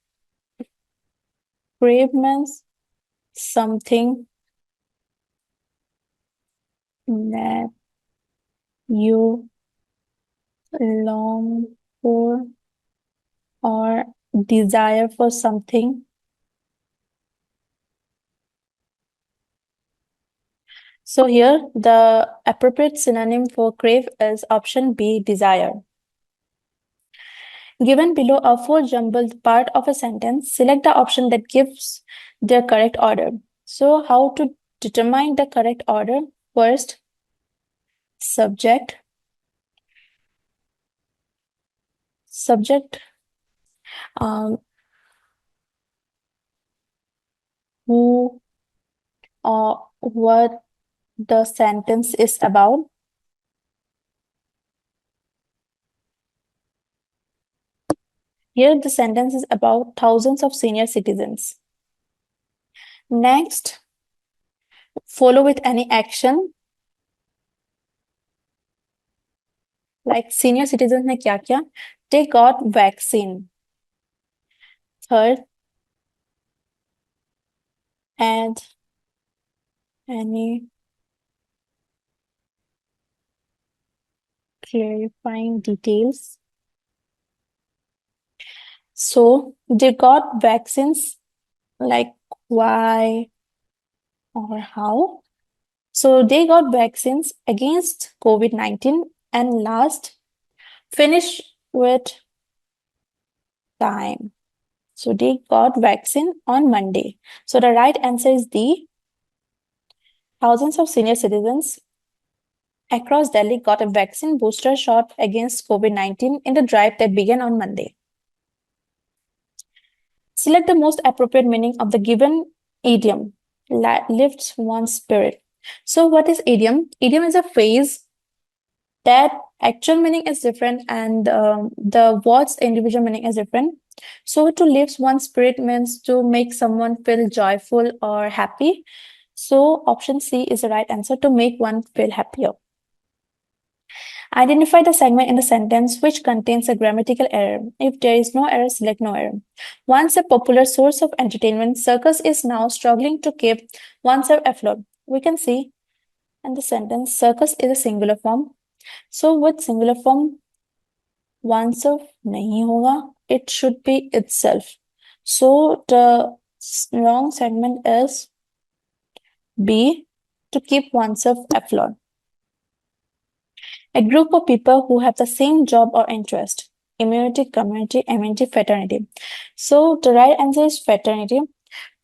something that you long for or desire for something. So here the appropriate synonym for crave is option B, desire. Given below a four jumbled part of a sentence, select the option that gives the correct order. So how to determine the correct order? First, subject, who or what the sentence is about. Here the sentence is about thousands of senior citizens. Next, follow with any action. Like senior citizens ने क्या किया? They got vaccine. Third, add any clarifying details. So they got vaccines, like why or how. So they got vaccines against COVID-19. And last, finish with time. So they got vaccine on Monday. So the right answer is D. Thousands of senior citizens across Delhi got a vaccine booster shot against COVID-19 in the drive that began on Monday. Select the most appropriate meaning of the given idiom. Lifts one's spirit. So what is idiom? Idiom is a phrase that actual meaning is different and the word's individual meaning is different. So to lift one's spirit means to make someone feel joyful or happy. So option C is the right answer, to make one feel happier. Identify the segment in the sentence which contains a grammatical error. If there is no error, select no error. Once a popular source of entertainment, circus is now struggling to keep oneself afloat. We can see in the sentence, circus is a singular form. So with singular form, oneself nahi hoga, it should be itself. So the wrong segment is B, to keep oneself afloat. A group of people who have the same job or interest. Immunity, community, amenity, fraternity. So the right answer is fraternity.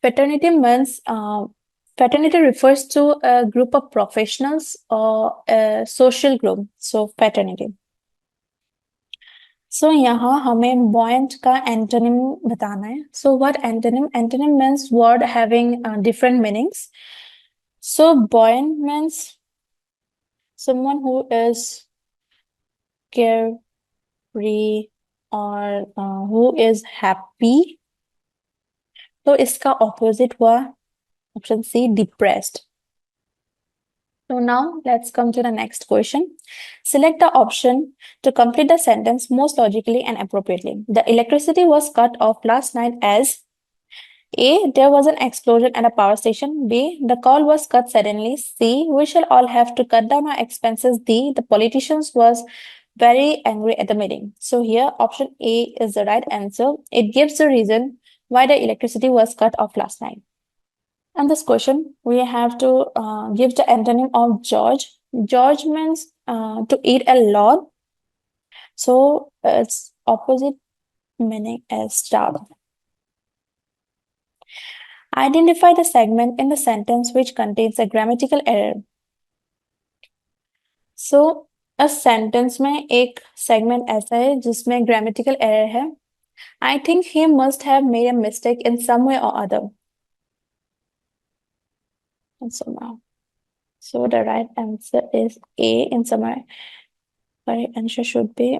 Fraternity means fraternity refers to a group of professionals or a social group. So fraternity. So यहाँ हमें buoyant का antonym बताना है. So what antonym? Antonym means word having different meanings. So buoyant means someone who is carefree or who is happy. तो इसका opposite हुआ option C, depressed. So now let's come to the next question. Select the option to complete the sentence most logically and appropriately. The electricity was cut off last night as A. There was an explosion at a power station. B. The call was cut suddenly. C. We shall all have to cut down our expenses. D. The politicians was very angry at the meeting. So here option A is the right answer. It gives the reason why the electricity was cut off last night. And this question, we have to give the antonym of George. George means to eat a lot. So its opposite meaning is starve. Identify the segment in the sentence which contains a grammatical error. So a sentence में एक segment ऐसा है जिसमें grammatical error है. I think he must have made a mistake in some way or other. And so now. So the right answer is A in summary. The right answer should be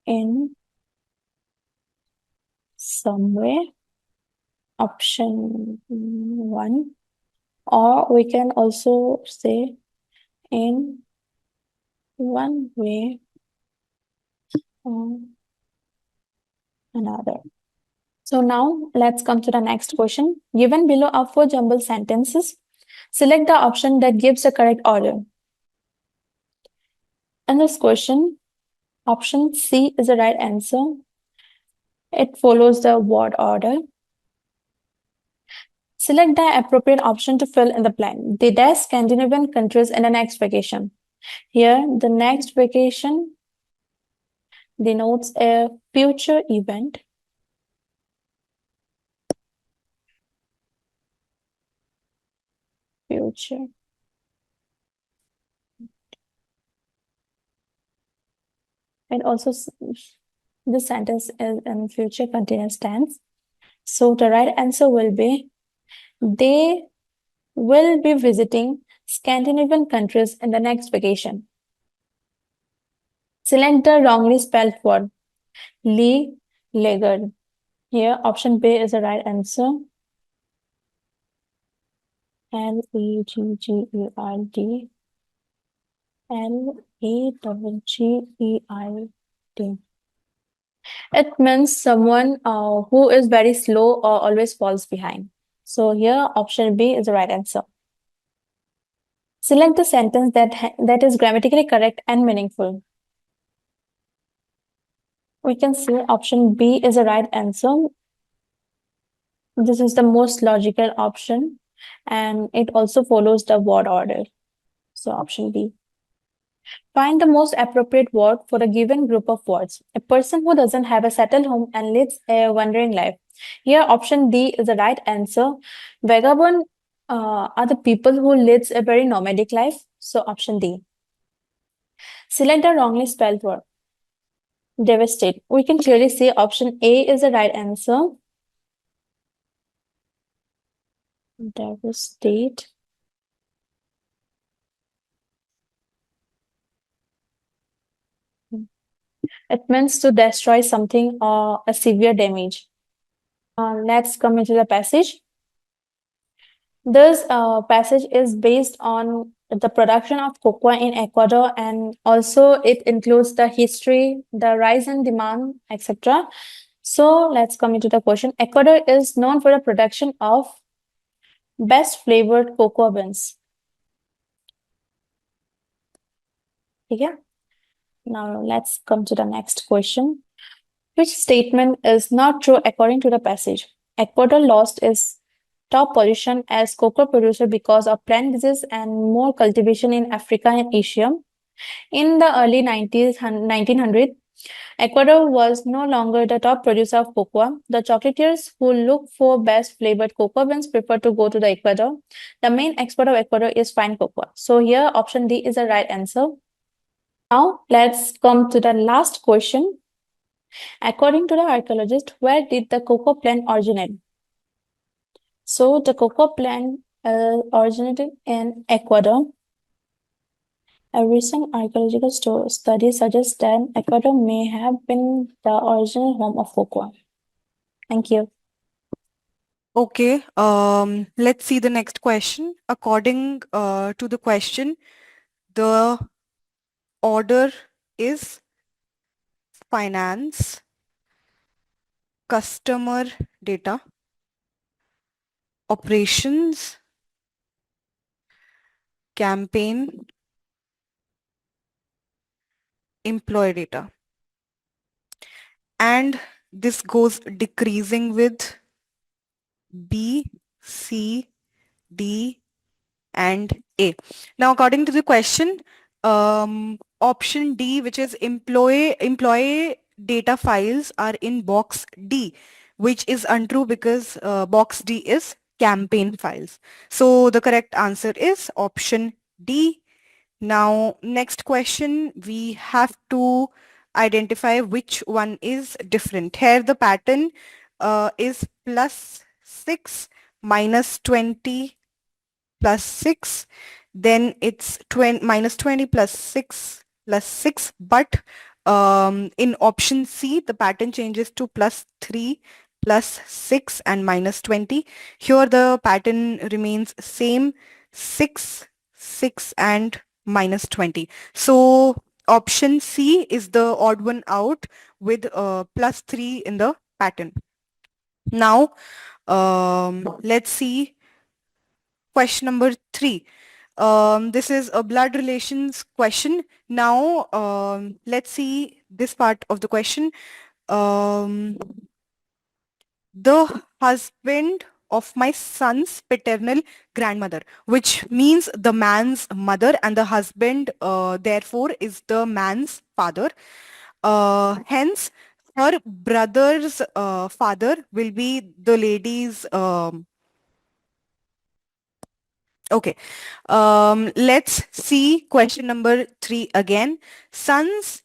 in some way, option 1, or we can also say in one way or another. So now let's come to the next question. Given below are 4 jumbled sentences. Select the option that gives the correct order. In this question, option C is the right answer. It follows the word order. Select the appropriate option to fill in the blank. The dash Scandinavian countries in the next vacation. Here, the next vacation denotes a future event. Future. And also, this sentence is in future continuous tense. So the right answer will be, they will be visiting Scandinavian countries in the next vacation. Select the wrongly spelled word. Legged. Here, option B is the right answer. Legged. Legged. It means someone who is very slow or always falls behind. So here, option B is the right answer. Select the sentence that is grammatically correct and meaningful. We can see option B is the right answer. This is the most logical option, and it also follows the word order. So option B. Find the most appropriate word for a given group of words. A person who doesn't have a settled home and lives a wandering life. Here, option D is the right answer. Vagabond are the people who lives a very nomadic life. So option D. Select the wrongly spelled word. Devastate. We can clearly see option A is the right answer. Devastate. It means to destroy something or a severe damage. Let's come into the passage. This passage is based on the production of cocoa in Ecuador, and also it includes the history, the rise in demand, etc. So let's come into the question. Ecuador is known for the production of best flavored cocoa beans. Okay. Now let's come to the next question. Which statement is not true according to the passage? Ecuador lost its top position as cocoa producer because of plant disease and more cultivation in Africa and Asia. In the early 1900s, Ecuador was no longer the top producer of cocoa. The chocolatiers who look for best flavored cocoa beans prefer to go to the Ecuador. The main export of Ecuador is fine cocoa. So here option D is the right answer. Now let's come to the last question. According to the archaeologist, where did the cocoa plant originate? So the cocoa plant originated in Ecuador. A recent archaeological study suggests that Ecuador may have been the original home of cocoa. Thank you. Okay, let's see the next question. According to the question, the order is finance, customer data, operations, campaign, employee data. And this goes decreasing with B, C, D, and A. Now, according to the question, option D, which is employee data files are in box D, which is untrue because box D is campaign files. So the correct answer is option D. Now, next question, we have to identify which one is different. Here the pattern is +6 -20 +6, then it's -20 +6 +6, but in option C, the pattern changes to +3 +6 and -20. Here the pattern remains same, 6, 6 and -20. So option C is the odd one out with +3 in the pattern. Now, let's see question number 3. This is a blood relations question. Now, let's see this part of the question. The husband of my son's paternal grandmother, which means the man's mother, and the husband, therefore, is the man's father. Hence, her brother's father will be the lady's. Okay. Let's see question number 3 again. Son's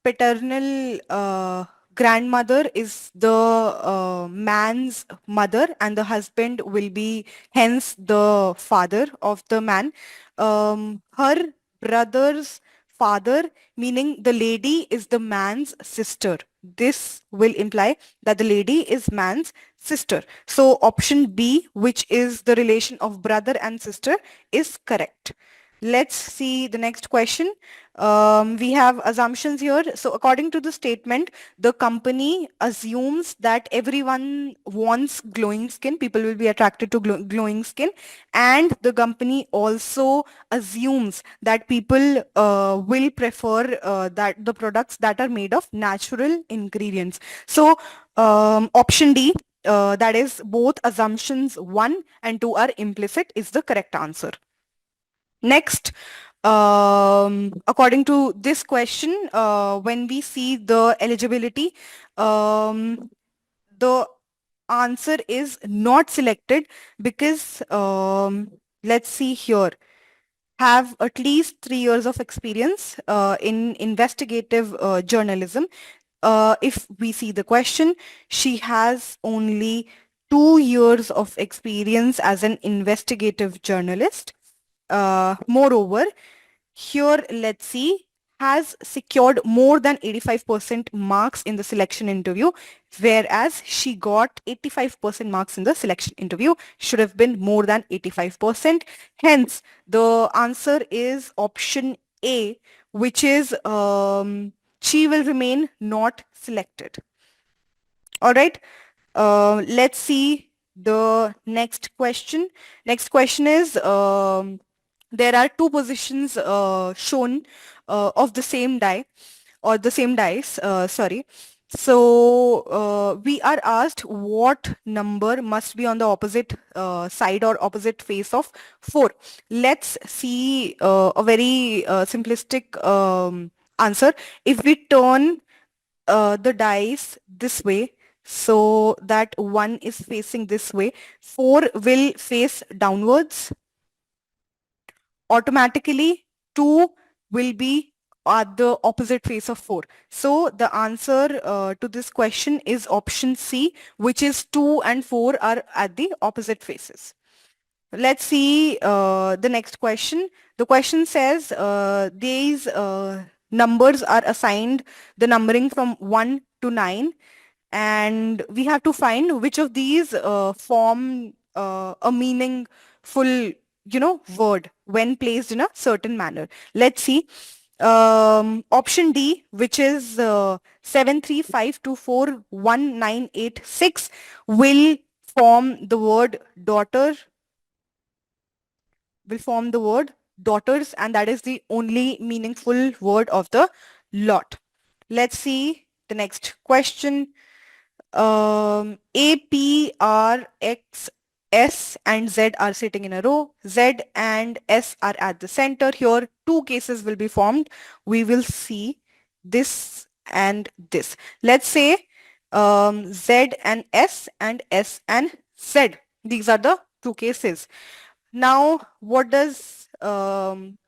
paternal grandmother is the man's mother, and the husband will be hence the father of the man. Her brother's father, meaning the lady is the man's sister. This will imply that the lady is man's sister. So option B, which is the relation of brother and sister, is correct. Let's see the next question. We have assumptions here. So according to the statement, the company assumes that everyone wants glowing skin. People will be attracted to glowing skin. And the company also assumes that people will prefer that the products that are made of natural ingredients. So option D, that is both assumptions 1 and 2 are implicit, is the correct answer. Next, according to this question, when we see the eligibility, the answer is not selected because, let's see here, have at least 3 years of experience in investigative journalism. If we see the question, she has only 2 years of experience as an investigative journalist. Moreover, here let's see, has secured more than 85% marks in the selection interview, whereas she got 85% marks in the selection interview, should have been more than 85%. Hence, the answer is option A, which is she will remain not selected. All right, let's see the next question. Next question is, there are 2 positions shown of the same die or the same dice, sorry. So we are asked what number must be on the opposite side or opposite face of 4. Let's see a very simplistic answer. If we turn the dice this way, so that 1 is facing this way, 4 will face downwards. Automatically 2 will be at the opposite face of 4. So the answer to this question is option C, which is 2 and 4 are at the opposite faces. Let's see the next question. The question says these numbers are assigned the numbering from 1 to 9, and we have to find which of these form a meaningful, word when placed in a certain manner. Let's see. Option D, which is 735241986, will form the word daughter, daughters, and that is the only meaningful word of the lot. Let's see the next question. A, P, R, X, S and Z are sitting in a row. Z and S are at the center. Here, two cases will be formed. We will see this and this. Let's say Z and S and Z. These are the two cases. Now, what does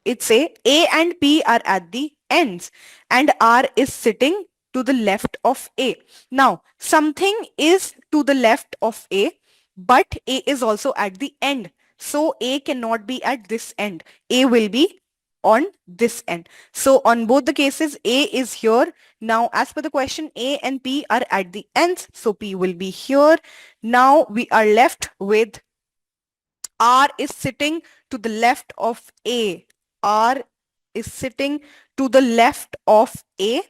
it say? A and P are at the ends and R is sitting to the left of A. Now, something is to the left of A, but A is also at the end. So A cannot be at this end. A will be on this end. So on both the cases, A is here. Now, as per the question, A and P are at the ends. So P will be here. Now we are left with R is sitting to the left of A. R is sitting to the left of A.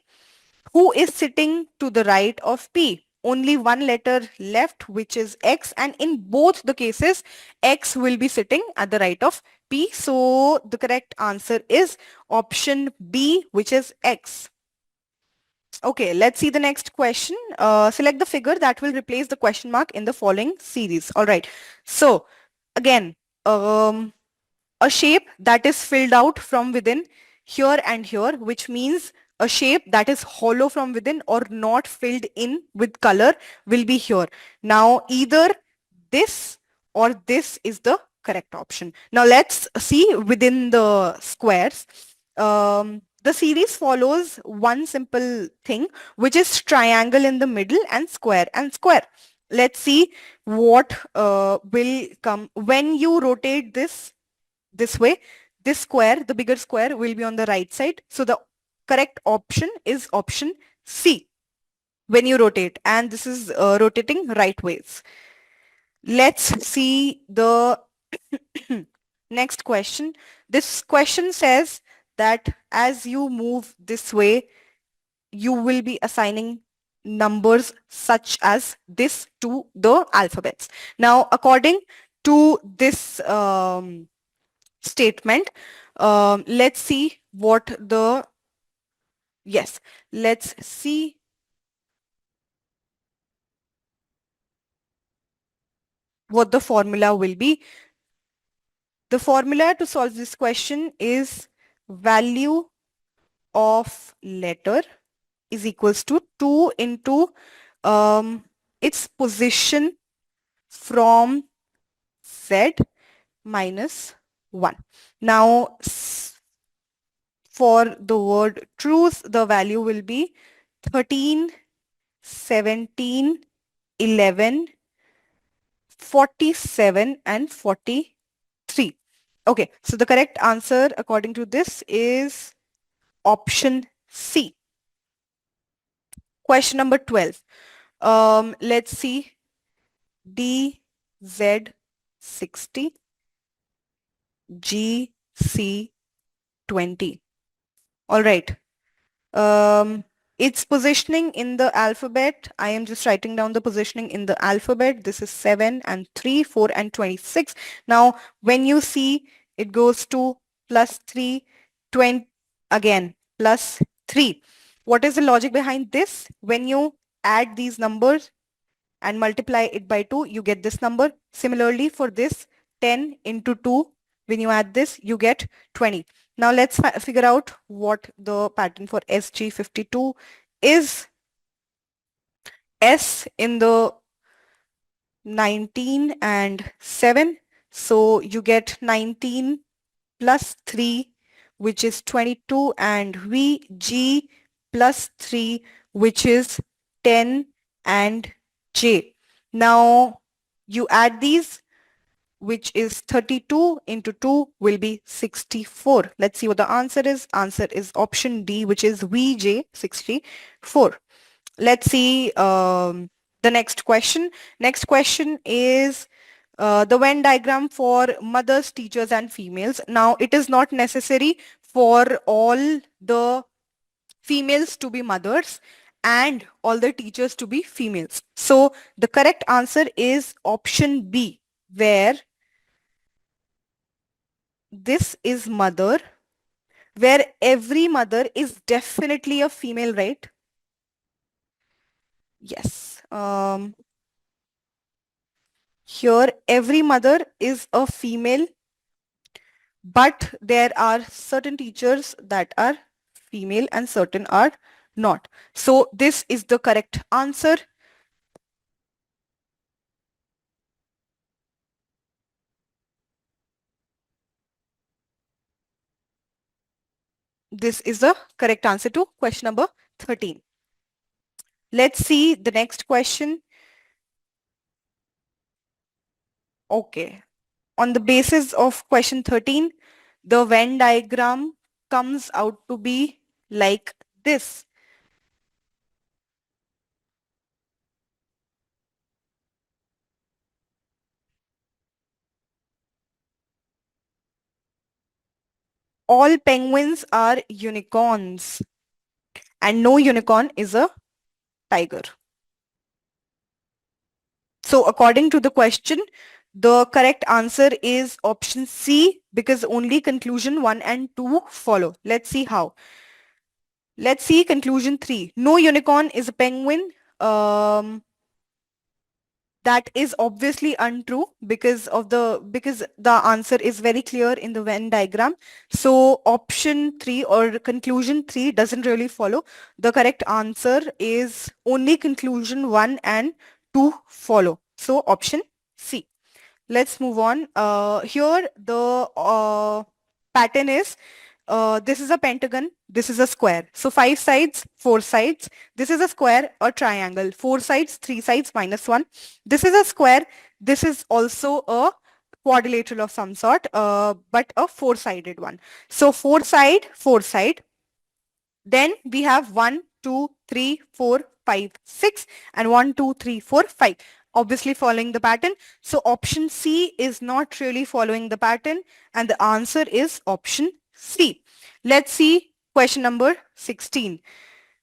Who is sitting to the right of P? Only one letter left, which is X, and in both the cases, X will be sitting at the right of P. So the correct answer is option B, which is X. Okay, let's see the next question. Select the figure that will replace the question mark in the following series. All right. So again, a shape that is filled out from within here and here, which means a shape that is hollow from within or not filled in with color will be here. Now, either this or this is the correct option. Now, let's see within the squares. The series follows one simple thing, which is triangle in the middle and square and square. Let's see what will come when you rotate this way. This square, the bigger square, will be on the right side. So the correct option is option C when you rotate, and this is rotating right ways. Let's see the next question. This question says that as you move this way, you will be assigning numbers such as this to the alphabets. Now, according to this statement, let's see what the, yes, let's see what the formula will be. The formula to solve this question is value of letter is equals to 2 into its position from Z minus 1. Now, for the word truth, the value will be 13, 17, 11, 47 and 43. Okay, so the correct answer according to this is option C. Question number 12. Let's see. DZ60, GC20. All right. Its positioning in the alphabet, I am just writing down the positioning in the alphabet. This is 7 and 3, 4 and 26. Now, when you see it goes to plus 3, 20, again, plus 3. What is the logic behind this? When you add these numbers and multiply it by 2, you get this number. Similarly, for this 10 into 2, when you add this, you get 20. Now let's figure out what the pattern for SG52 is. S in the 19 and 7. So you get 19 plus 3, which is 22, and VG plus 3, which is 10, and J. Now you add these, which is 32 into 2 will be 64. Let's see what the answer is. Answer is option D, which is VJ64. Let's see the next question. Next question is the Venn diagram for mothers, teachers, and females. Now, it is not necessary for all the females to be mothers and all the teachers to be females. So, the correct answer is option B, where this is mother, where every mother is definitely a female, right? Yes. Here, every mother is a female, but there are certain teachers that are female and certain are not. So this is the correct answer. This is the correct answer to question number 13. Let's see the next question. Okay. On the basis of question 13, the Venn diagram comes out to be like this. All penguins are unicorns and no unicorn is a tiger. So according to the question, the correct answer is option C, because only conclusion 1 and 2 follow. Let's see how. Let's see conclusion 3. No unicorn is a penguin. That is obviously untrue because the answer is very clear in the Venn diagram. So option 3 or conclusion 3 doesn't really follow. The correct answer is only conclusion 1 and 2 follow. So option C. Let's move on. Here the pattern is this is a pentagon, this is a square. So 5 sides, 4 sides. This is a square, a triangle. 4 sides, 3 sides, -1. This is a square. This is also a quadrilateral of some sort, but a 4-sided one. So 4 side, 4 side. Then we have 1, 2, 3, 4, 5, 6, and 1, 2, 3, 4, 5. Obviously following the pattern. So option C is not really following the pattern, and the answer is option C. Let's see question number 16.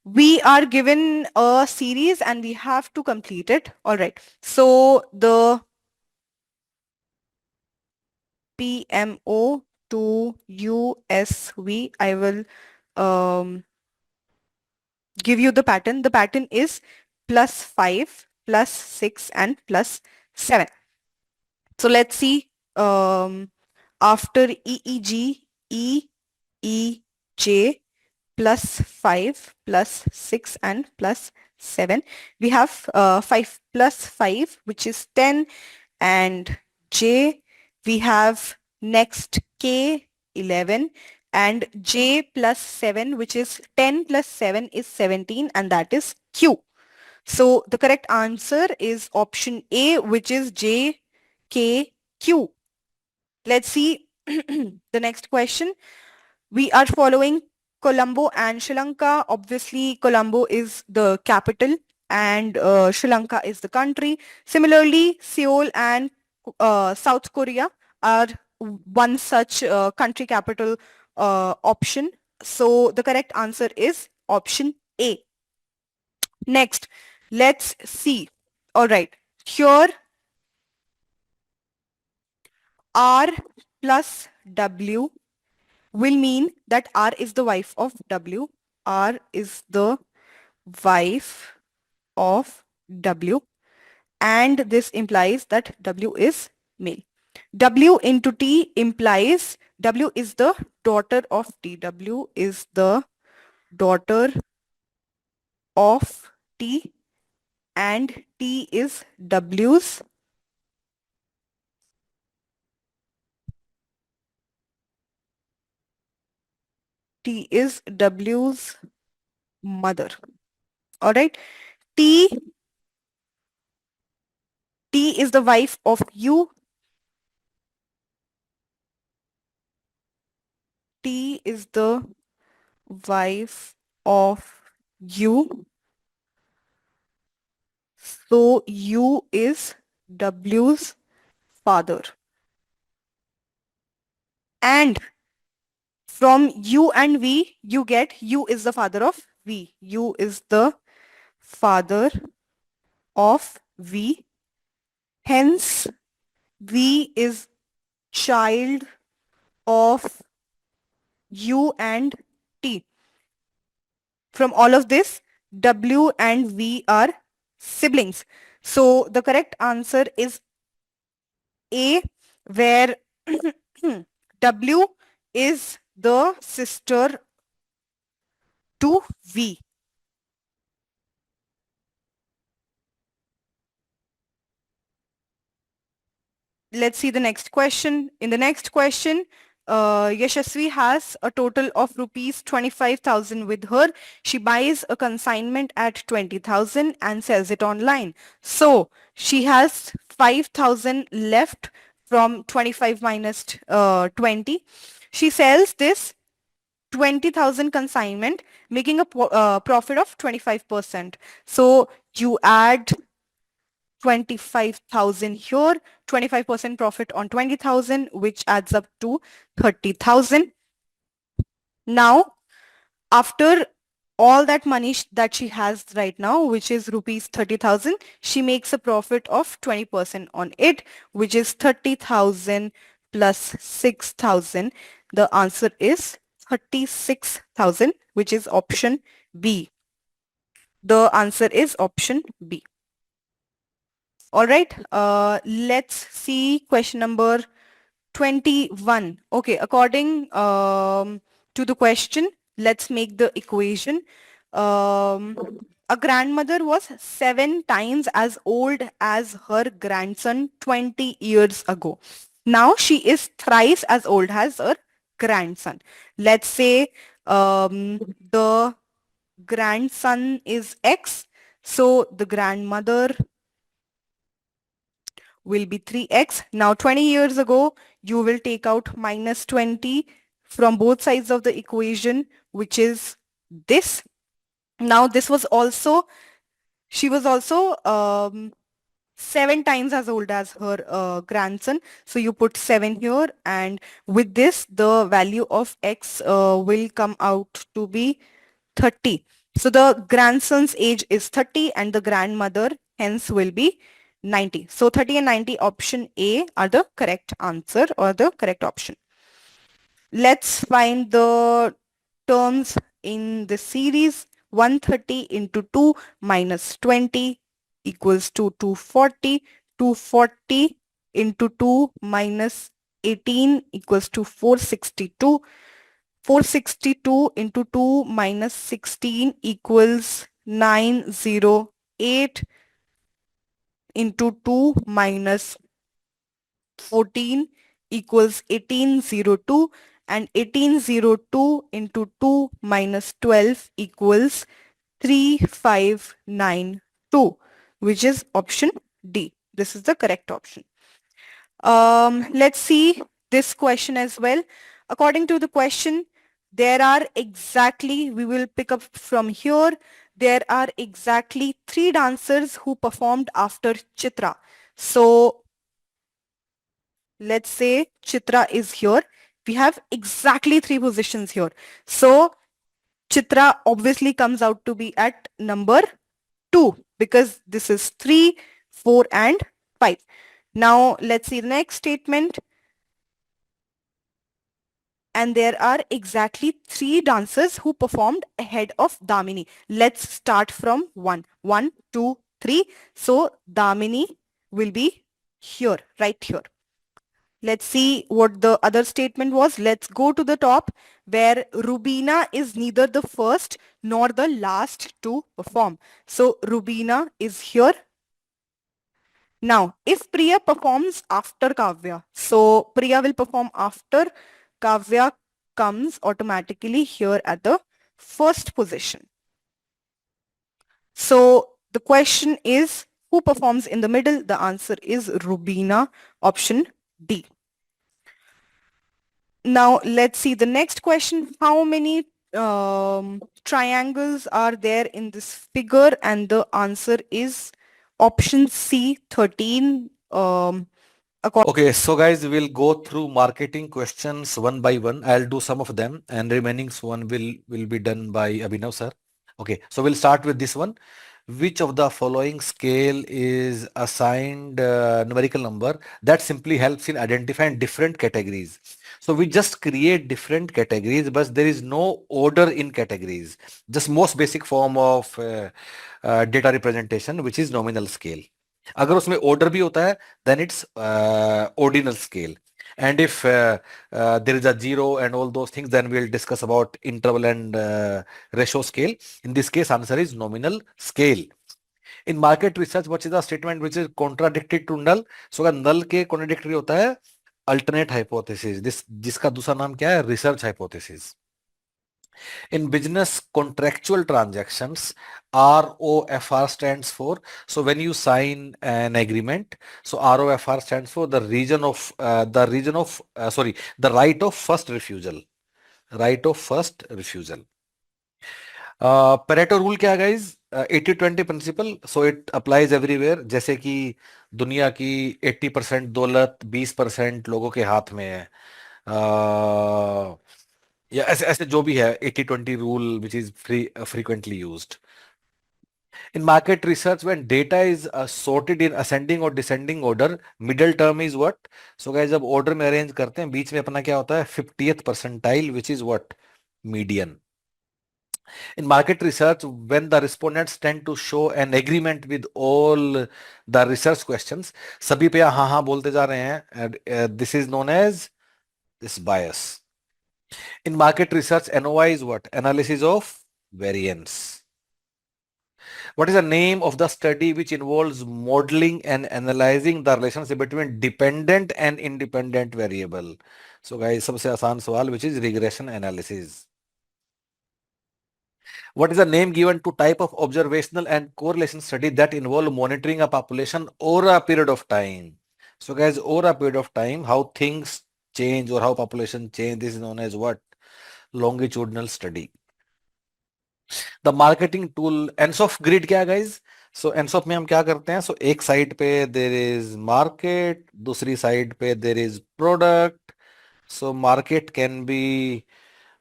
We are given a series and we have to complete it. All right. So the PMO to USV, I will give you the pattern. The pattern is +5, +6, and +7. So let's see. After EEG, EEJ, +5, +6, and +7. We have 5 plus 5, which is 10, and J. We have next K, 11, and J plus 7, which is 10 plus 7 is 17, and that is Q. So the correct answer is option A, which is J, K, Q. Let's see the next question. We are following Colombo and Sri Lanka. Obviously, Colombo is the capital and Sri Lanka is the country. Similarly, Seoul and South Korea are one such country capital option. So the correct answer is option A. Next, let's see. All right, here R plus W will mean that R is the wife of W. R is the wife of W, and this implies that W is male. W into T implies W is the daughter of T. W is the daughter of T, and T is W's mother. All right. T is the wife of U. T is the wife of U. So U is W's father. And from U and V, you get U is the father of V. U is the father of V. Hence, V is child of U and T. From all of this, W and V are siblings. So the correct answer is A, where W is the sister to V. Let's see the next question. In the next question, Yashasvi has a total of rupees 25,000 with her. She buys a consignment at 20,000 and sells it online. So she has 5,000 left from 25 minus 20. She sells this 20,000 consignment, making a profit of 25%. So you add 25,000 here, 25% profit on 20,000, which adds up to 30,000. Now, after all that money that she has right now, which is rupees 30,000, she makes a profit of 20% on it, which is 30,000 plus 6,000. The answer is 36,000, which is option B. The answer is option B. All right, let's see question number 21. Okay, according to the question, let's make the equation. A grandmother was 7 times as old as her grandson 20 years ago. Now she is thrice as old as her grandson. Let's say the grandson is X, so the grandmother will be 3x. Now 20 years ago, you will take out minus 20 from both sides of the equation, which is this. Now this was also, she was also 7 times as old as her grandson. So you put 7 here, and with this, the value of x will come out to be 30. So the grandson's age is 30 and the grandmother hence will be 90. So 30 and 90, option A are the correct answer or the correct option. Let's find the terms in the series. 130 into 2 minus 20 equals to 240. 240 into 2 minus 18 equals to 462. 462 into 2 minus 16 equals 908 into 2 minus 14 equals 1802, and 1802 into 2 minus 12 equals 3592, which is option D. This is the correct option. Let's see this question as well. According to the question, there are exactly, we will pick up from here, there are exactly 3 dancers who performed after Chitra. So let's say Chitra is here. We have exactly 3 positions here. So Chitra obviously comes out to be at number 2 because this is 3, 4 and 5. Now let's see the next statement. and there are exactly 3 dancers who performed ahead of Damini. Let's start from 1. 1, 2, 3. So Damini will be here, right here. Let's see what the other statement was. Let's go to the top, where Rubina is neither the first nor the last to perform. So Rubina is here. Now, if Priya performs after Kavya, so Priya will perform after Kavya comes automatically here at the first position. So the question is, who performs in the middle? The answer is Rubina, option D. Now let's see the next question. How many triangles are there in this figure? And the answer is option C, 13. Okay, so guys, we'll go through marketing questions one by one. I'll do some of them, and remaining one will be done by Abhinav sir. Okay, so we'll start with this one. Which of the following scale is assigned numerical number that simply helps in identifying different categories? So we just create different categories, but there is no order in categories. Just most basic form of data representation, which is nominal scale. अगर उसमें order भी होता है, then it's ordinal scale. And if there is a zero and all those things, then we'll discuss about interval and ratio scale. In this case, answer is nominal scale. In market research, what is the statement which is contradicted to null? So अगर null के contradictory होता है alternate hypothesis. जिसका दूसरा नाम क्या है? Research hypothesis. In business contractual transactions, ROFR stands for, so when you sign an agreement, so ROFR stands for the right of first refusal. Right of first refusal. Pareto rule क्या है guys? 80-20 principle, so it applies everywhere. जैसे कि दुनिया की 80% दौलत 20% लोगों के हाथ में है. या ऐसे ऐसे जो भी है 80-20 rule which is frequently used. In market research, when data is sorted in ascending or descending order, middle term is what? So guys, जब order में arrange करते हैं, बीच में अपना क्या होता है? 50th percentile, which is what? Median. In market research, when the respondents tend to show an agreement with all the research questions, सभी पे हाँ हाँ बोलते जा रहे हैं, and this is known as this bias. In market research, NOI is what? Analysis of variance. What is the name of the study which involves modeling and analyzing the relationship between dependent and independent variable? So guys, सबसे आसान सवाल, which is regression analysis. What is the name given to type of observational and correlation study that involve monitoring a population over a period of time? So guys, over a period of time, how things change or how population change, this is known as what? Longitudinal study. The marketing tool ENSOF grid क्या है guys? So ENSOF में हम क्या करते हैं? So एक side पे there is market, दूसरी साइड पे there is product. So market can be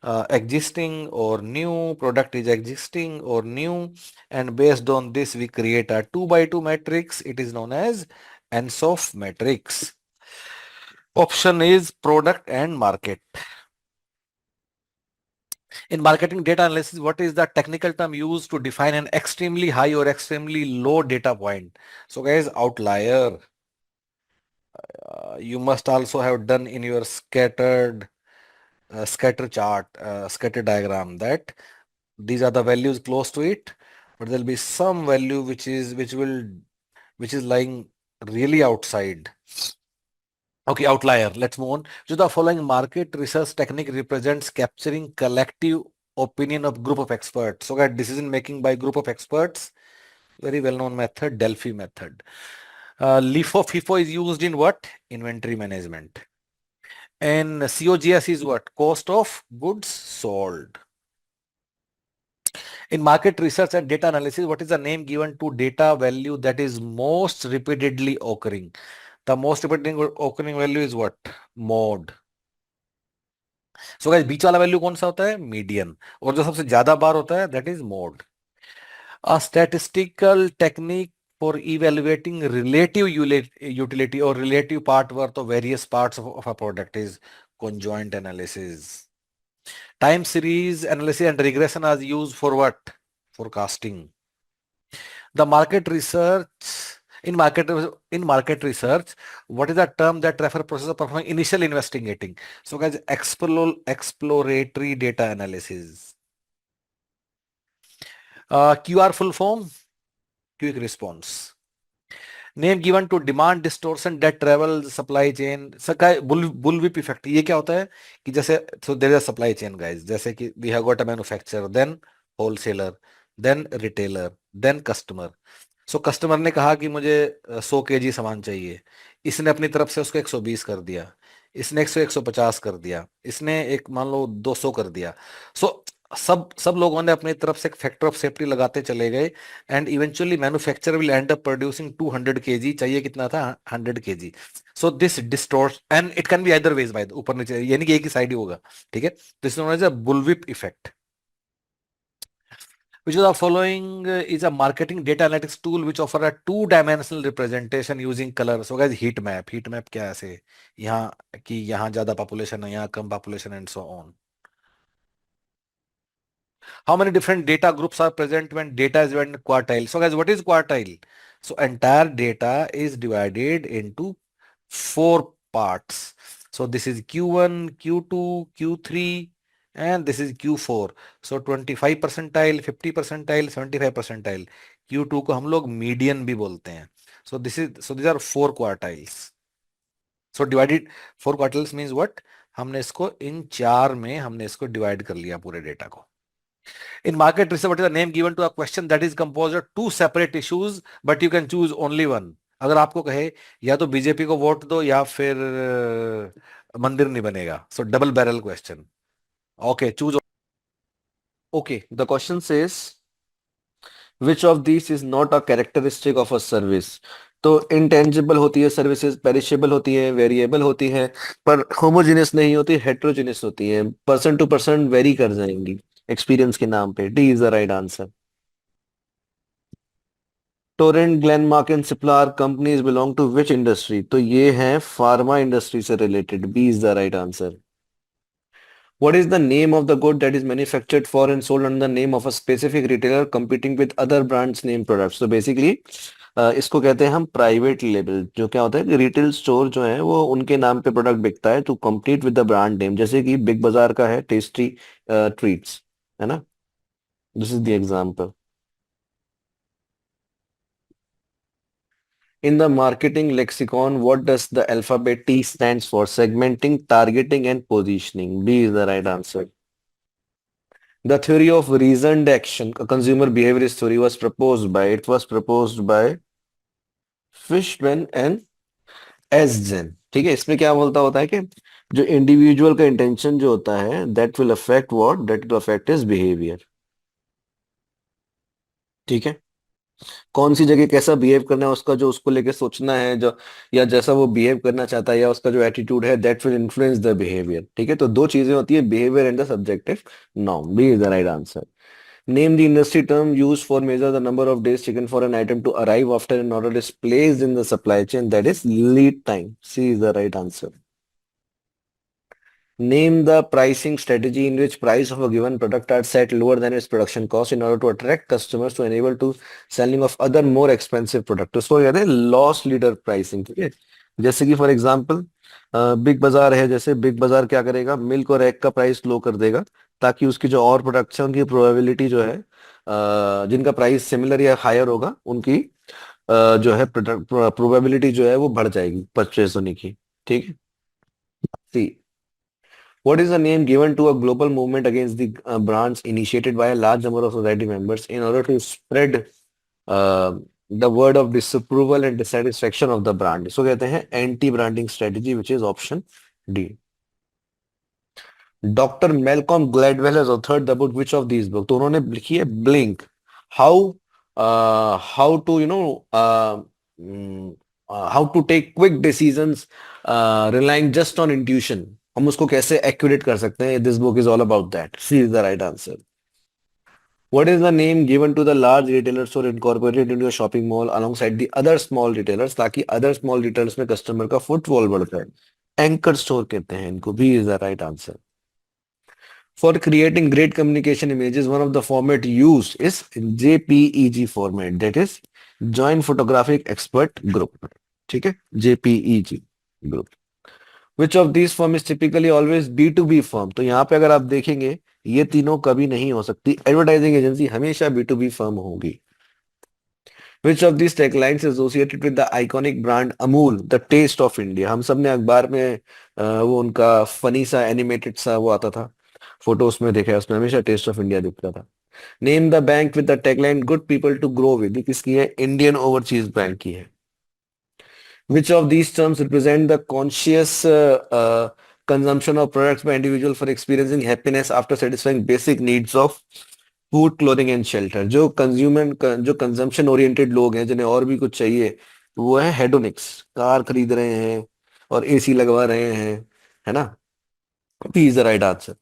existing or new, product is existing or new, and based on this we create a 2x2 matrix. It is known as ENSOF matrix. Option is product and market. In marketing data analysis, what is the technical term used to define an extremely high or extremely low data point? So guys, outlier. You must also have done in your scatter chart, scatter diagram, that these are the values close to it, but there'll be some value which is lying really outside. Okay, outlier. Let's move on. So the following market research technique represents capturing collective opinion of group of experts. So guys, decision making by group of experts, very well known method, Delphi method. LIFO, FIFO is used in what? Inventory management. And COGS is what? Cost of goods sold. In market research and data analysis, what is the name given to data value that is most repeatedly occurring? The most repeatedly occurring value is what? Mode. So guys, बीच वाला value कौन सा होता है? Median. और जो सबसे ज्यादा बार होता है, that is mode. A statistical technique for evaluating relative utility or relative part worth of various parts of a product is conjoint analysis. Time series analysis and regression are used for what? Forecasting. The market research in market research, what is the term that refer process of performing initial investigating? So guys, exploratory data analysis. QR full form, quick response. Name given to demand distortion that travel supply chain सका bullwhip effect. ये क्या होता है कि जैसे so there is a supply chain guys, जैसे कि we have got a manufacturer, then wholesaler, then retailer, then customer. So customer ने कहा कि मुझे 100 kg सामान चाहिए, इसने अपनी तरफ से उसको 120 कर दिया, इसने 150 कर दिया, इसने एक मान लो 200 कर दिया। सो सब सब लोगों ने अपनी तरफ से एक फैक्टर ऑफ सेफ्टी लगाते चले गए, and eventually manufacturer will end up producing 200 kg, चाहिए कितना था 100 kg। So this distort and it can be either ways, by ऊपर नीचे, यानी कि एक ही साइड ही होगा, ठीक है। This is known as a bullwhip effect. Which of the following is a marketing data analytics tool which offer a two-dimensional representation using color? So guys, heat map क्या है ऐसे, यहाँ कि यहाँ ज्यादा पॉपुलेशन है, यहाँ कम population, and so on. How many different data groups are present when data is divided in quartile? So guys, what is quartile? So entire data is divided into 4 parts. So this is Q1, Q2, Q3, and this is Q4. So 25 percentile, 50 percentile, 75 percentile. Q2 को हम लोग median भी बोलते हैं. So these are 4 quartiles. So divided 4 quartiles means what? हमने इसको इन 4 में हमने इसको डिवाइड कर लिया पूरे डेटा को. In market research, what is the name given to a question that is composed of 2 separate issues, but you can choose only one? अगर आपको कहे या तो बीजेपी को वोट दो या फिर मंदिर नहीं बनेगा, so double barrel question. Okay, choose. Okay, the question says, which of these is not a characteristic of a service? तो इंटेंजिबल होती है सर्विसेज, पेरिशेबल होती है, वेरिएबल होती है, पर होमोजेनियस नहीं होती, हेट्रोजेनियस होती है, पर्सन टू पर्सन वेरी कर जाएंगी एक्सपीरियंस के नाम पे। D is the right answer. Torrent, Glenmark and Cipla companies belong to which industry? तो ये है फार्मा इंडस्ट्री से related. B is the right answer. What is the name of the good that is manufactured for and sold under the name of a specific retailer competing with other brands name products? So basically इसको कहते हैं हम private label. जो क्या होता है कि retail store जो है वो उनके नाम पे प्रोडक्ट बिकता है to compete with the brand name. जैसे कि बिग बाजार का है टेस्टी ट्रीट्स, है ना? This is the example. In the marketing lexicon, what does the alphabet T stands for? Segmenting, targeting, and positioning. B is the right answer. The theory of reasoned action, a consumer behaviorist theory, was proposed by Fishman and Esgen. ठीक है, इसमें क्या बोलता होता है कि जो individual का इंटेंशन जो होता है that will affect his behavior. ठीक है, कौन सी जगह कैसा बिहेव करना है उसका जो उसको लेके सोचना है, जो या जैसा वो बिहेव करना चाहता है या उसका जो एटीट्यूड है, that will influence the behaviour. ठीक है, तो 2 चीजें होती है, behaviour and the subjective norm. B is the right answer. Name the industry term use for measure the number of days taken for an item to arrive after an order is placed in the supply chain, that is lead time. C is the right answer. Name the pricing strategy in which price of a given product are set lower than its production cost in order to attract customers to enable to selling of other more expensive product. तो उसको कहते हैं loss leader pricing. ठीक है, जैसे कि for example big बाजार है, जैसे बिग बाजार क्या करेगा, मिल्क और एग का प्राइस लो कर देगा ताकि उसकी जो और प्रोडक्ट्स है उनकी प्रोबेबिलिटी जो है जिनका प्राइस सिमिलर या हायर होगा उनकी जो है प्रोबेबिलिटी जो है वो बढ़ जाएगी परचेज होने की। ठीक है। सी, what is the name given to a global movement against the brands initiated by a large number of society members in order to spread the word of disapproval and dissatisfaction of the brand? इसको कहते हैं anti branding strategy, which is option D. Doctor Malcolm Gladwell has authored the book which of these book? तो उन्होंने लिखी है blink, how to how to take quick decisions relying just on intuition. हम उसको कैसे एक्यूरेट कर सकते हैं? This book is all about that. C is the right answer. What is the name given to the large retailers who are incorporated into a shopping mall alongside the other small retailers ताकि other small retailers में customer का footfall बढ़ता है? Anchor store कहते हैं इनको, B is the right answer. For creating great communication images, one of the format used is JPEG format, that is Joint Photographic Expert Group. ठीक है, JPEG group. Which of these firm is typically always B2B firm? तो यहाँ पे अगर आप देखेंगे ये तीनों कभी नहीं हो सकती. एडवर्टाइजिंग एजेंसी हमेशा B2B फर्म होगी. Which of these taglines is associated with the iconic brand Amul, the taste of India? हम सब ने अखबार में वो उनका फनी सा एनिमेटेड सा वो आता था, फोटो उसमें देखा है, उसमें हमेशा टेस्ट ऑफ इंडिया दिखता था. Name the bank with the tagline good people to grow with, किसकी है? इंडियन ओवरसीज बैंक की है. Which of these terms represent the conscious consumption of products by individual for experiencing happiness after satisfying basic needs of food, clothing and shelter? जो consumption oriented लोग हैं जिन्हें और भी कुछ चाहिए, वो है हेडोनिक्स. कार खरीद रहे हैं और एसी लगवा रहे हैं, है ना? P is the right answer.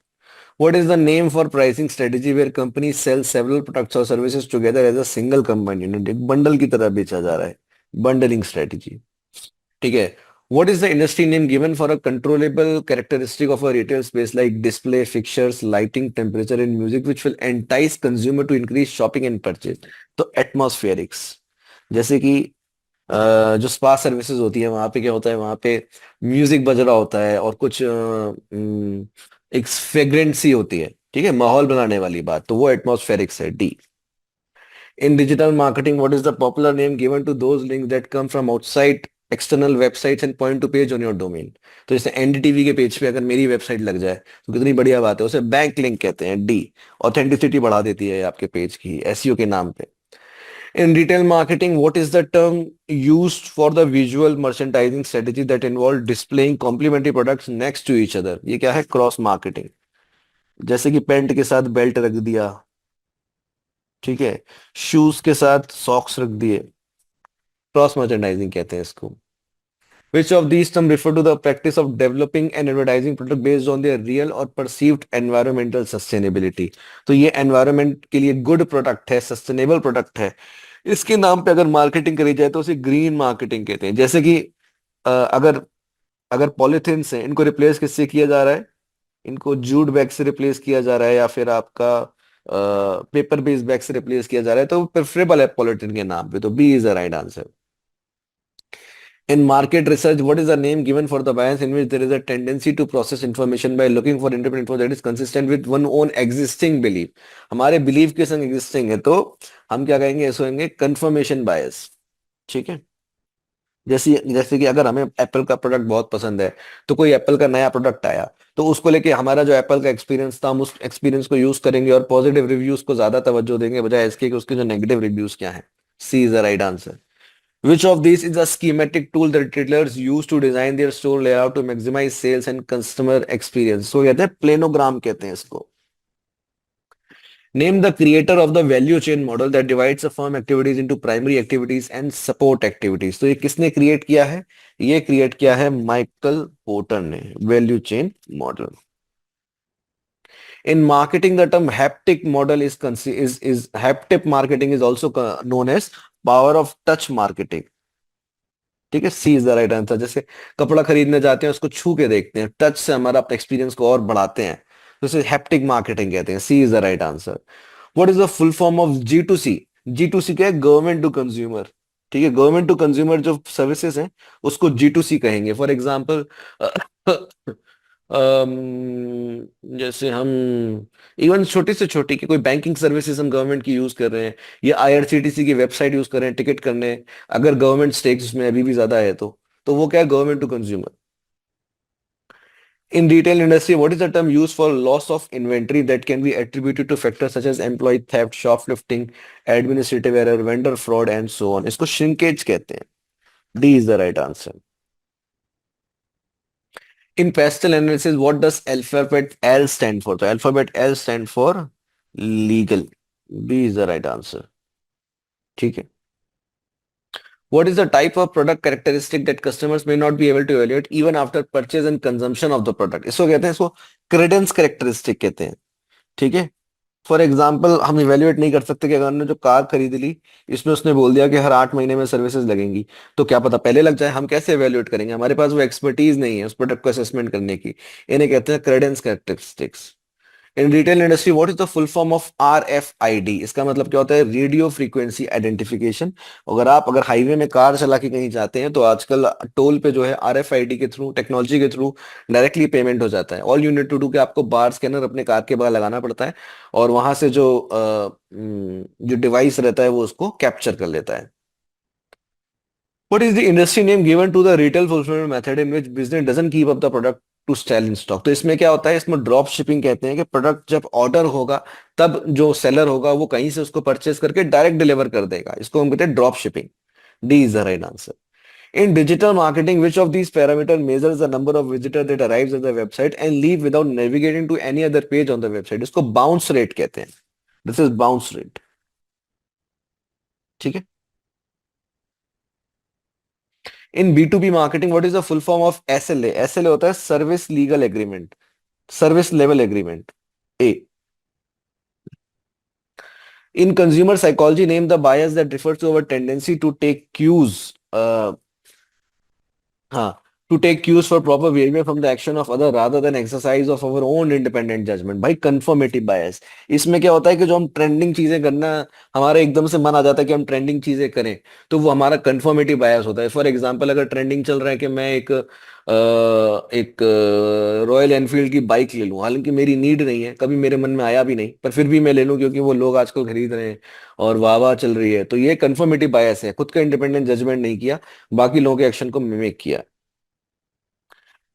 What is the name for pricing strategy where companies sell several products or services together as a single combined unit? एक बंडल की तरह बेचा जा रहा है, बंडलिंग स्ट्रेटेजी. ठीक है. What is the industry name given for a controllable characteristic of a retail space like display, fixtures, lighting, temperature and music which will entice consumer to increase shopping and purchase? तो atmospherics. जैसे कि जो spa services होती है वहां पे क्या होता है, वहां पे म्यूजिक बज रहा होता है और कुछ एक फ्रेग्रेंसी होती है, ठीक है, माहौल बनाने वाली बात, तो वो एटमॉस्फेरिक्स है, D. In digital marketing, what is the popular name given to those links that come from outside external websites and point to page on your domain? तो जैसे एनडीटीवी के पेज पे अगर मेरी वेबसाइट लग जाए तो कितनी बढ़िया बात है, उसे बैंक लिंक कहते हैं, डी. ऑथेंटिसिटी बढ़ा देती है आपके पेज की एसईओ के नाम पे. In retail marketing, what is the term used for the visual merchandising strategy that involve displaying complementary products next to each other? ये क्या है? Cross marketing. जैसे कि पेंट के साथ बेल्ट रख दिया, ठीक है, शूज के साथ सॉक्स रख दिए, क्रॉस मर्चेंडाइजिंग कहते हैं इसको. Which of these terms refer to the practice of developing and advertising product based on their real or perceived environmental sustainability? तो ये environment के लिए good product है, sustainable product है, इसके नाम पे अगर मार्केटिंग करी जाए तो उसे ग्रीन मार्केटिंग कहते हैं. जैसे कि अगर अगर पॉलिथीन से इनको रिप्लेस किससे किया जा रहा है? इनको जूट बैग से रिप्लेस किया जा रहा है या फिर आपका पेपर बेस्ड बैग से रिप्लेस किया जा रहा है, तो प्रेफरेबल है पॉलिथीन के नाम पे, तो B is the right answer. In market research, what is the name given for the bias in which there is a tendency to process information by looking for independent info that is consistent with one own existing belief? हमारे belief के संग existing है तो हम क्या कहेंगे? ऐसे होंगे confirmation bias. ठीक है. जैसे जैसे कि अगर हमें एप्पल का प्रोडक्ट बहुत पसंद है तो कोई एप्पल का नया प्रोडक्ट आया तो उसको लेके हमारा जो एप्पल का एक्सपीरियंस था हम उस एक्सपीरियंस को यूज करेंगे और पॉजिटिव रिव्यूज को ज्यादा तवज्जो देंगे बजाय इसके कि उसके जो नेगेटिव रिव्यूज क्या है. C is the right answer. Which of these is a schematic tool that retailers use to design their store layout to maximize sales and customer experience? So कहते हैं प्लेनोग्राम कहते हैं इसको. Name the creator of the value chain model that divides the firm activities into primary activities and support activities. तो ये किसने create किया है? ये क्रिएट किया है माइकल पोर्टर ने, value chain model. In marketing, the term haptic model is haptic marketing is also known as power of touch marketing. ठीक है, C is the right answer. जैसे कपड़ा खरीदने जाते हैं उसको छू के देखते हैं, टच से हमारा अपना एक्सपीरियंस को और बढ़ाते हैं, तो इसे हैप्टिक मार्केटिंग कहते हैं. C is the right answer. What is the full form of G2C? G2C क्या है? Government to consumer. ठीक है, गवर्नमेंट टू कंज्यूमर जो सर्विसेज हैं उसको G2C कहेंगे. फॉर एग्जाम्पल जैसे हम इवन छोटी से छोटी की कोई बैंकिंग सर्विसेज हम गवर्नमेंट की यूज कर रहे हैं या IRCTC की वेबसाइट यूज कर रहे हैं टिकट करने, अगर गवर्नमेंट स्टेक्स उसमें अभी भी ज्यादा है तो वो क्या है? Government to consumer. In retail industry, what is the term used for loss of inventory that can be attributed to factors such as employee theft, shoplifting, administrative error, vendor fraud and so on? इसको shrinkage कहते हैं. D is the right answer. In pastel analysis, what does alphabet L stand for? So alphabet L stand for legal. B is the right answer. ठीक है. What is the type of product characteristic that customers may not be able to evaluate even after purchase and consumption of the product? इसको कहते हैं, इसको credence characteristic कहते हैं. ठीक है. फॉर एग्जाम्पल हम इवेल्युएट नहीं कर सकते कि अगर हमने जो कार खरीद ली, इसमें उसने बोल दिया कि हर 8 महीने में सर्विसेज लगेंगी, तो क्या पता पहले लग जाए, हम कैसे इवेल्युएट करेंगे? हमारे पास वो एक्सपर्टीज नहीं है उस प्रोडक्ट को असेसमेंट करने की। इन्हें कहते हैं Credence characteristics. In retail industry what is the full form of RFID? इसका मतलब क्या होता है? Radio frequency identification. अगर हाईवे में कार चला के कहीं जाते हैं तो आजकल टोल पे जो है RFID के थ्रू, टेक्नोलॉजी के थ्रू डायरेक्टली पेमेंट हो जाता है। All you need to do कि आपको बार स्कैनर अपने कार के बाहर लगाना पड़ता है, और वहां से जो डिवाइस रहता है वो उसको कैप्चर कर लेता है। What is the industry name given to the retail fulfillment method in which business doesn't keep up the product to sell in stock? तो इसमें क्या होता है? इसमें ड्रॉप शिपिंग कहते हैं कि प्रोडक्ट जब ऑर्डर होगा तब जो सेलर होगा वो कहीं से उसको परचेस करके डायरेक्ट डिलीवर कर देगा। इसको हम कहते हैं drop shipping. D is the right answer. In digital marketing, which of these parameters measures the number of visitors that arrives at the website and leave without navigating to any other page on the website? इसको bounce rate कहते हैं। This is bounce rate. ठीक है। In B2B marketing what is the full form of SLA? SLA होता है service legal agreement, service level agreement. A. In consumer psychology name the bias that refers to our tendency to take cues, हाँ, to take cues for proper behaviour from the action of other rather than exercise of our own independent judgement. भाई confirmative बायस। इसमें क्या होता है कि जो हम trending चीजें करना, हमारा एकदम से मन आ जाता है कि हम ट्रेंडिंग चीजें करें, तो वो हमारा कंफर्मेटिव बायस होता है। फॉर एग्जांपल अगर ट्रेंडिंग चल रहा है कि मैं एक रॉयल एनफील्ड की बाइक ले लूं, हालांकि मेरी नीड नहीं है, कभी मेरे मन में आया भी नहीं, पर फिर भी मैं ले लूं क्योंकि वो लोग आजकल खरीद रहे हैं और वाह वाह चल रही है, तो ये कंफर्मेटिव बायस है। खुद का इंडिपेंडेंट जजमेंट नहीं किया, बाकी लोगों के एक्शन को मिमिक किया।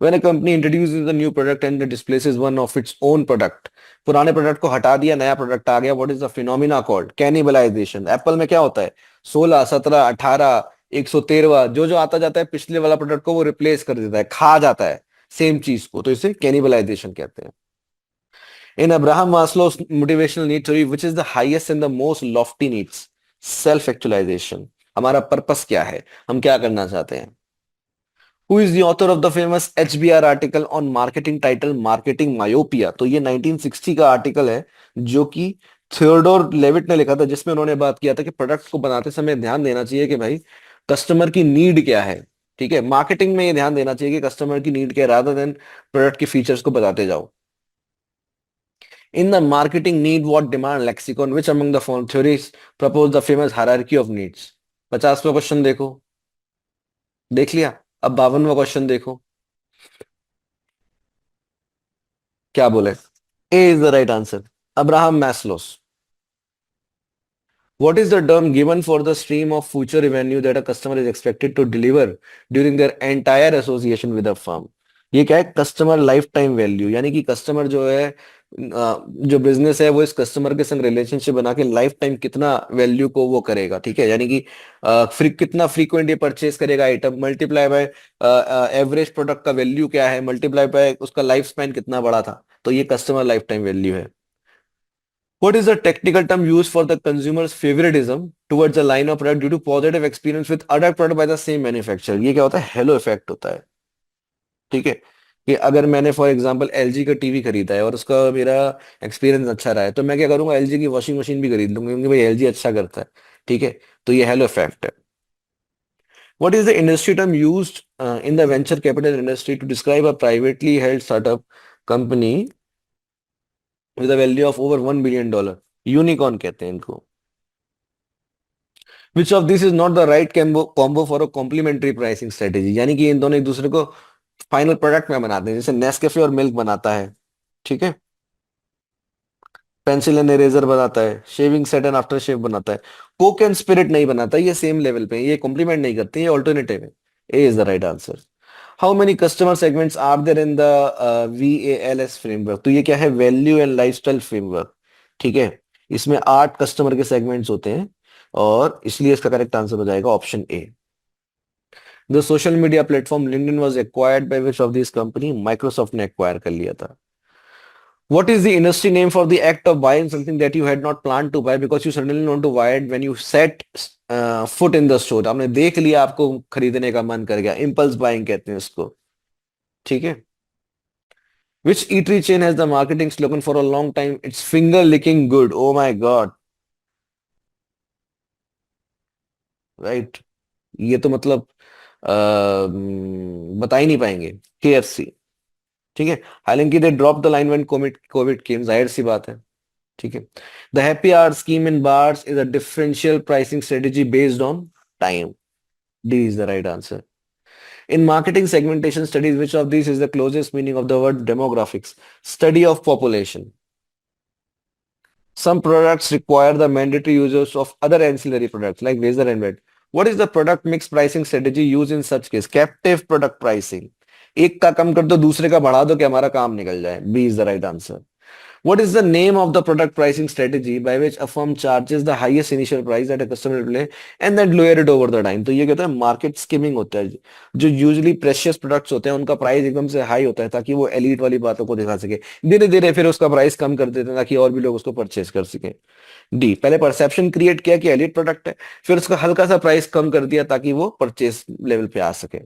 When a company introduces a new product and it displaces one of its own product, पुराने प्रोडक्ट को हटा दिया, नया प्रोडक्ट आ गया, what is the phenomena called? Cannibalization। Apple में क्या होता है? 16, 17, 18, 113 जो जो आता जाता है पिछले वाला प्रोडक्ट को वो रिप्लेस कर देता है, खा जाता है सेम चीज को, तो इसे कैनिबलाइजेशन कहते हैं। In Abraham Maslow's motivational need theory which is the highest and the most lofty needs? Self actualisation. हमारा पर्पस क्या है, हम क्या करना चाहते हैं? Who is the author of the famous HBR article on marketing title Marketing Myopia? तो ये 1960 का आर्टिकल है जो कि थियोडोर लेविट ने लिखा था, जिसमें उन्होंने बात किया था कि प्रोडक्ट को बनाते समय ध्यान देना चाहिए कि भाई कस्टमर की नीड क्या है। ठीक है, मार्केटिंग में ये ध्यान देना चाहिए कि कस्टमर की नीड क्या है, रादर देन प्रोडक्ट के फीचर्स को बताते जाओ। In the marketing need what demand lexicon which among the following theories propose the famous hierarchy of needs? 50वां क्वेश्चन देखो, देख लिया। अब 52वां क्वेश्चन देखो, क्या बोले? A is the right answer, Abraham Maslow's. What is the term given for the stream of future revenue that a customer is expected to deliver during their entire association with a firm? ये क्या है? Customer life time value, यानी कि customer जो है, जो business है वो इस कस्टमर के संग रिलेशनशिप बना के लाइफ टाइम कितना वैल्यू को वो करेगा। ठीक है, यानी कि कितना फ्रीक्वेंट ये परचेस करेगा item, multiply by average product का वैल्यू क्या है, मल्टीप्लाई बाय उसका लाइफ स्पैन कितना बड़ा था, तो ये कस्टमर लाइफ टाइम वैल्यू है। What is the technical term used for the consumer's favoritism towards a line of product due to positive experience with other product by the same manufacturer? ये क्या होता है? हेलो इफेक्ट होता है। ठीक है, कि अगर मैंने फॉर एग्जांपल एलजी का टीवी खरीदा है और उसका मेरा एक्सपीरियंस अच्छा रहा है, तो मैं क्या करूंगा? एलजी की वॉशिंग मशीन भी खरीद लूंगा क्योंकि भाई एलजी अच्छा करता है। ठीक है, तो ये हेलो इफेक्ट है। What is the industry term used in the venture capital industry to describe a privately held startup company with a value of over $1 billion? Unicorn कहते हैं इनको। Which of this is not the right combo for a complementary pricing strategy? यानी कि इन दोनों एक दूसरे को final product में बनाते हैं, जैसे नेस्कैफे और मिल्क बनाता है। ठीक है, पेंसिल एंड इरेजर बनाता है, shaving set and aftershave बनाता है, कोक एंड स्पिरिट नहीं बनाता। ये सेम लेवल पे, ये कॉम्प्लीमेंट नहीं करते, ये ऑल्टरनेटिव है। A is the right answer. How many customer segments are there in the VALS framework? तो ये क्या है? Value and lifestyle framework. ठीक है, इसमें 8 कस्टमर के सेगमेंट्स होते हैं और इसलिए इसका करेक्ट आंसर हो जाएगा option A. The social media platform LinkedIn was acquired by which of this company? Microsoft ने एक्वायर कर लिया था। What is the industry name for the act of buying something that you had not planned to buy because you suddenly want to buy it when you set foot in the store? आपने देख लिया, आपको खरीदने का मन कर गया, impulse buying कहते हैं इसको। ठीक है, Which eatery chain has the marketing slogan for a long time? It's finger licking good. Oh my God. Right. ये तो मतलब बता ही नहीं पाएंगे। KFC। ठीक है। हालांकि they drop the line when Covid came, जाहिर सी बात है। ठीक है। The happy hour scheme in bars is a differential pricing strategy based on time. D is the right answer. In marketing segmentation studies, which of these is the closest meaning of the word demographics? Study of population. Some products require the mandatory users of other ancillary products like razor and bed. What is the product mix pricing strategy used in such case? Captive product pricing. एक का कम कर दो, दूसरे का बढ़ा दो कि हमारा काम निकल जाए. B is the right answer. What is the name of the product pricing strategy by which a firm charges the highest initial price that a customer will pay and then lower it over the time? तो ये कहते हैं market skimming होता है। जो usually precious products होते हैं उनका प्राइस एकदम से हाई होता है ताकि वो एलीट वाली बातों को दिखा सके, धीरे धीरे फिर उसका प्राइस कम कर देते हैं ताकि और भी लोग उसको परचेज कर सके। डी, पहले परसेप्शन क्रिएट किया कि एलीट प्रोडक्ट है, फिर उसका हल्का सा प्राइस कम कर दिया ताकि वो परचेज लेवल पे आ सके।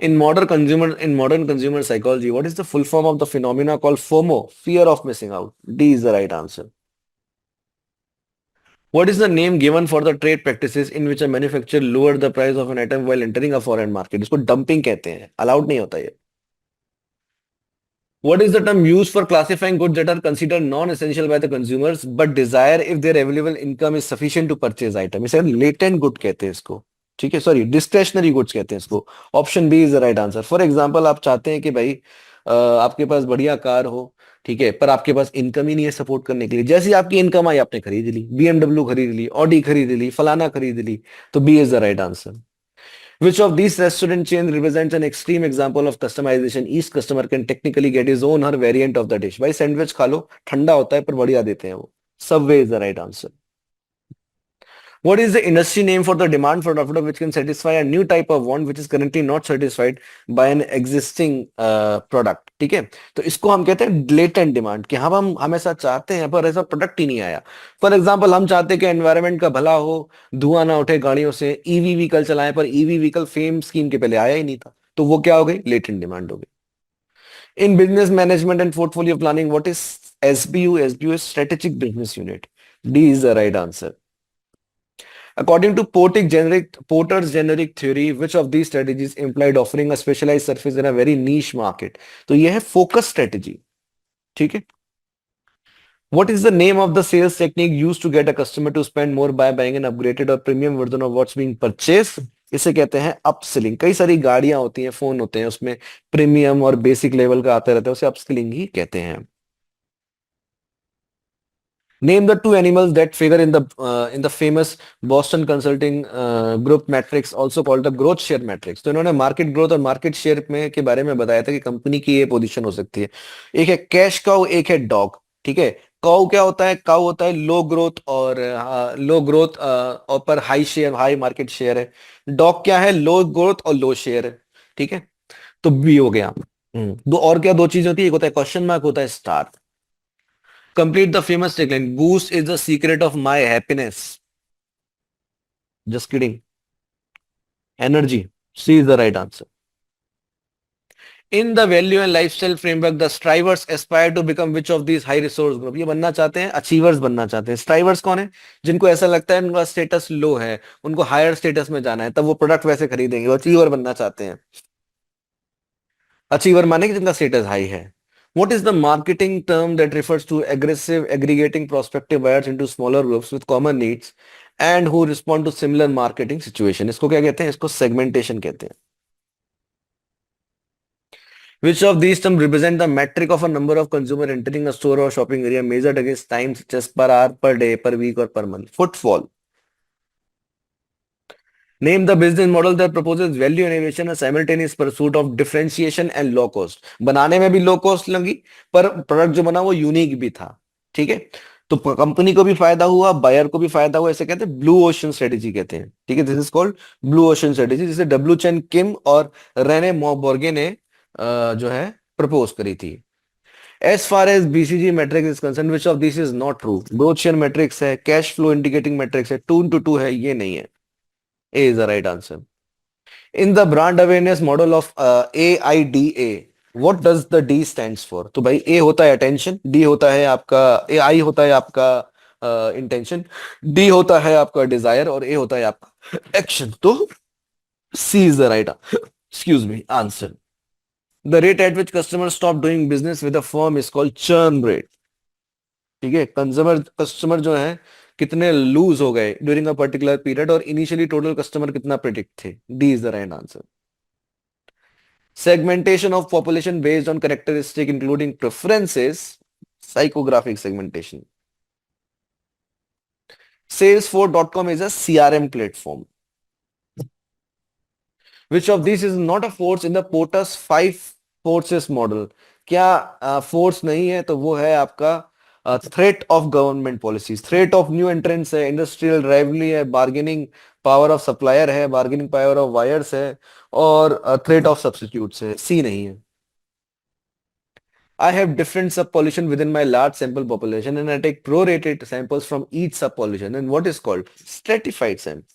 In modern consumer psychology, what is the full form of the phenomena called FOMO? Fear of missing out. D is the right answer. What is the name given for the trade practices in which a manufacturer lowered the price of an item while entering a foreign market? इसको dumping कहते हैं, allowed नहीं होता ये। What is the term used for classifying goods that are considered non-essential by the consumers but desire if their available income is sufficient to purchase item? इसे latent good कहते हैं इसको। ठीक है, सॉरी डिस्क्रेशनरी गुड्स कहते हैं इसको। Option B is the right answer. For example, आप चाहते हैं कि भाई आपके पास बढ़िया कार हो, ठीक है, पर आपके पास इनकम ही नहीं है सपोर्ट करने के लिए। जैसे ही आपकी इनकम आई आपने खरीद ली, BMW खरीद ली, ऑडी खरीद ली, फलाना खरीद ली, तो B is the right answer. Which of these restaurant chains represents an extreme example of customization? Each customer can technically get his own her variant of the dish. भाई sandwich खा लो, ठंडा होता है पर बढ़िया देते हैं वो। Subway is the right answer. What is the industry name for the demand for a product which can satisfy a new type of want which is currently not satisfied by an existing product? ठीक है, तो इसको हम कहते हैं latent demand, कि हम हमेशा चाहते हैं पर ऐसा प्रोडक्ट ही नहीं आया। फॉर एग्जाम्पल, हम चाहते हैं कि एनवायरनमेंट का भला हो, धुआं ना उठे गाड़ियों से, ईवी व्हीकल चलाएं, पर ईवी व्हीकल फेम स्कीम के पहले आया ही नहीं था, तो वो क्या हो गई? लेटेंट डिमांड हो गई। In business management and portfolio planning, what is SBU? SBU is strategic business unit. D is the right answer. According to Porter's generic theory, which of these strategies implied offering a specialized service in a very niche market? तो ये है focus strategy. ठीक है। What is the name of the sales technique used to get a customer to spend more by buying an upgraded or premium version of what's being purchased? इसे कहते हैं upselling. कई सारी गाड़ियां होती हैं, फोन होते हैं, उसमें प्रीमियम और बेसिक लेवल का आता रहता है, उसे अपस्किलिंग ही कहते हैं। Name the two animals that figure in the famous Boston Consulting Group matrix, also called the growth share matrix. तो इन्होंने मार्केट ग्रोथ और मार्केट शेयर में के बारे में बताया था कि कंपनी की ये पोजीशन हो सकती है। एक है कैश काउ, एक है डॉग। ठीक है, काउ क्या होता है? काउ होता है लो ग्रोथ और पर high share, high market share है। डॉग क्या है? लो ग्रोथ और लो शेयर है। ठीक है, तो बी हो गया। दो और क्या दो चीजें होती है? एक होता है क्वेश्चन मार्क, होता है star. Complete the famous tagline, Goose is the secret of my happiness. Just kidding. Energy. C is the right answer. In the value and lifestyle framework, the strivers aspire to become which of these high resource group? ये बनना चाहते हैं, achievers बनना चाहते हैं। स्ट्राइवर्स कौन है? जिनको ऐसा लगता है उनका स्टेटस लो है, उनको हायर स्टेटस में जाना है, तब वो प्रोडक्ट वैसे खरीदेंगे। अचीवर बनना चाहते हैं। अचीवर माने कि जिनका स्टेटस हाई है। What is the marketing term that refers to aggressive aggregating prospective buyers into smaller groups with common needs and who respond to similar marketing situation? इसको क्या कहते हैं? इसको segmentation कहते हैं। Which of these terms represent the metric of a number of consumer entering a store or shopping area measured against time such as per hour, per day, per week or per month? Footfall. Name the business model that proposes value innovation and simultaneous pursuit of differentiation and low cost. बनाने में भी low cost लगी, पर product जो बना वो unique भी था। ठीक है, तो कंपनी को भी फायदा हुआ, बायर को भी फायदा हुआ। ऐसे कहते हैं ब्लू ओशन स्ट्रेटेजी कहते हैं। ठीक है, this is called blue ocean strategy, जिसे डब्ल्यू चेन किम और रेने मोबोर्गे ने जो है प्रपोज करी थी। As far as BCG matrix is concerned, which of these is not true? Growth share matrix है, कैश फ्लो इंडिकेटिंग मैट्रिक्स है, 2 into 2 है, ये नहीं है। A is the right answer. In the brand awareness model of AIDA, what does the D stands for? तो भाई A होता है attention, D होता है आपका AI होता है आपका intention, D होता है आपका desire और A होता है आपका action. तो C is the right excuse me answer. The rate at which customers stop doing business with a firm is called churn rate. ठीक है, कस्टमर जो है कितने लूज हो गए ड्यूरिंग अ पर्टिकुलर पीरियड और इनिशियली टोटल कस्टमर कितना predict थे. D is the right answer. Segmentation of population based on characteristic including preferences, psychographic segmentation. Salesforce.com is a CRM platform. Which of these is not a force in the Porter's 5 forces model? क्या force नहीं है तो वो है आपका threat of government policies, threat of new entrance है, industrial rivalry है, bargaining power of supplier है, बार्गेनिंग पावर ऑफ वायर्स है और थ्रेट ऑफ सब्स्टिट्यूट्स है. सी नहीं है. I have different subpopulation within my large sample population and I take prorated samples from each subpopulation and what is called stratified sample.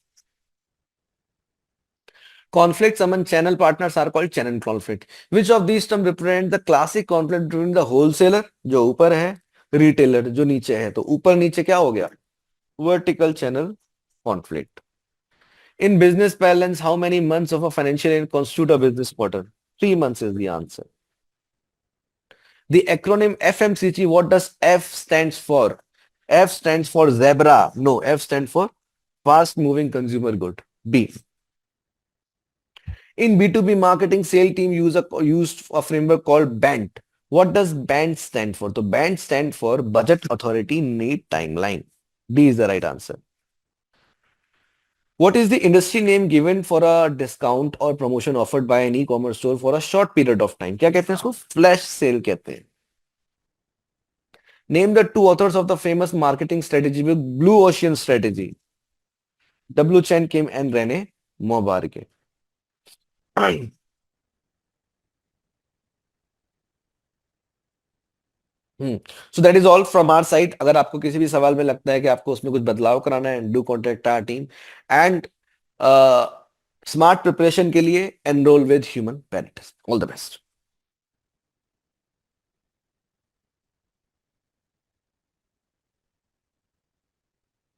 Conflicts among channel partners are called channel conflict. Which of these terms represent the classic conflict between the wholesaler जो ऊपर है, retailer जो नीचे है. तो ऊपर नीचे क्या हो गया? Vertical channel conflict. In business parlance, how many months of a financial year constitute a business quarter? 3 months is the answer. The acronym FMCG, what does F stands for? F stands for zebra. No, F stands for fast moving consumer good. B. In B2B marketing, sale team used a framework called BANT. What does BANT stand for? So BANT stands for Budget Authority Need Timeline. D is the right answer. What is the industry name given for a discount or promotion offered by an e-commerce store for a short period of time? क्या कहते हैं इसको? Flash sale कहते हैं. Name the 2 authors of the famous marketing strategy book Blue Ocean Strategy. W. Chen Kim and Rene Mobarke. So that is all from our side. अगर आपको किसी भी सवाल में लगता है कि आपको उसमें कुछ बदलाव कराना है, do contact our team and smart preparation के लिए enroll with Human Parent. All the best.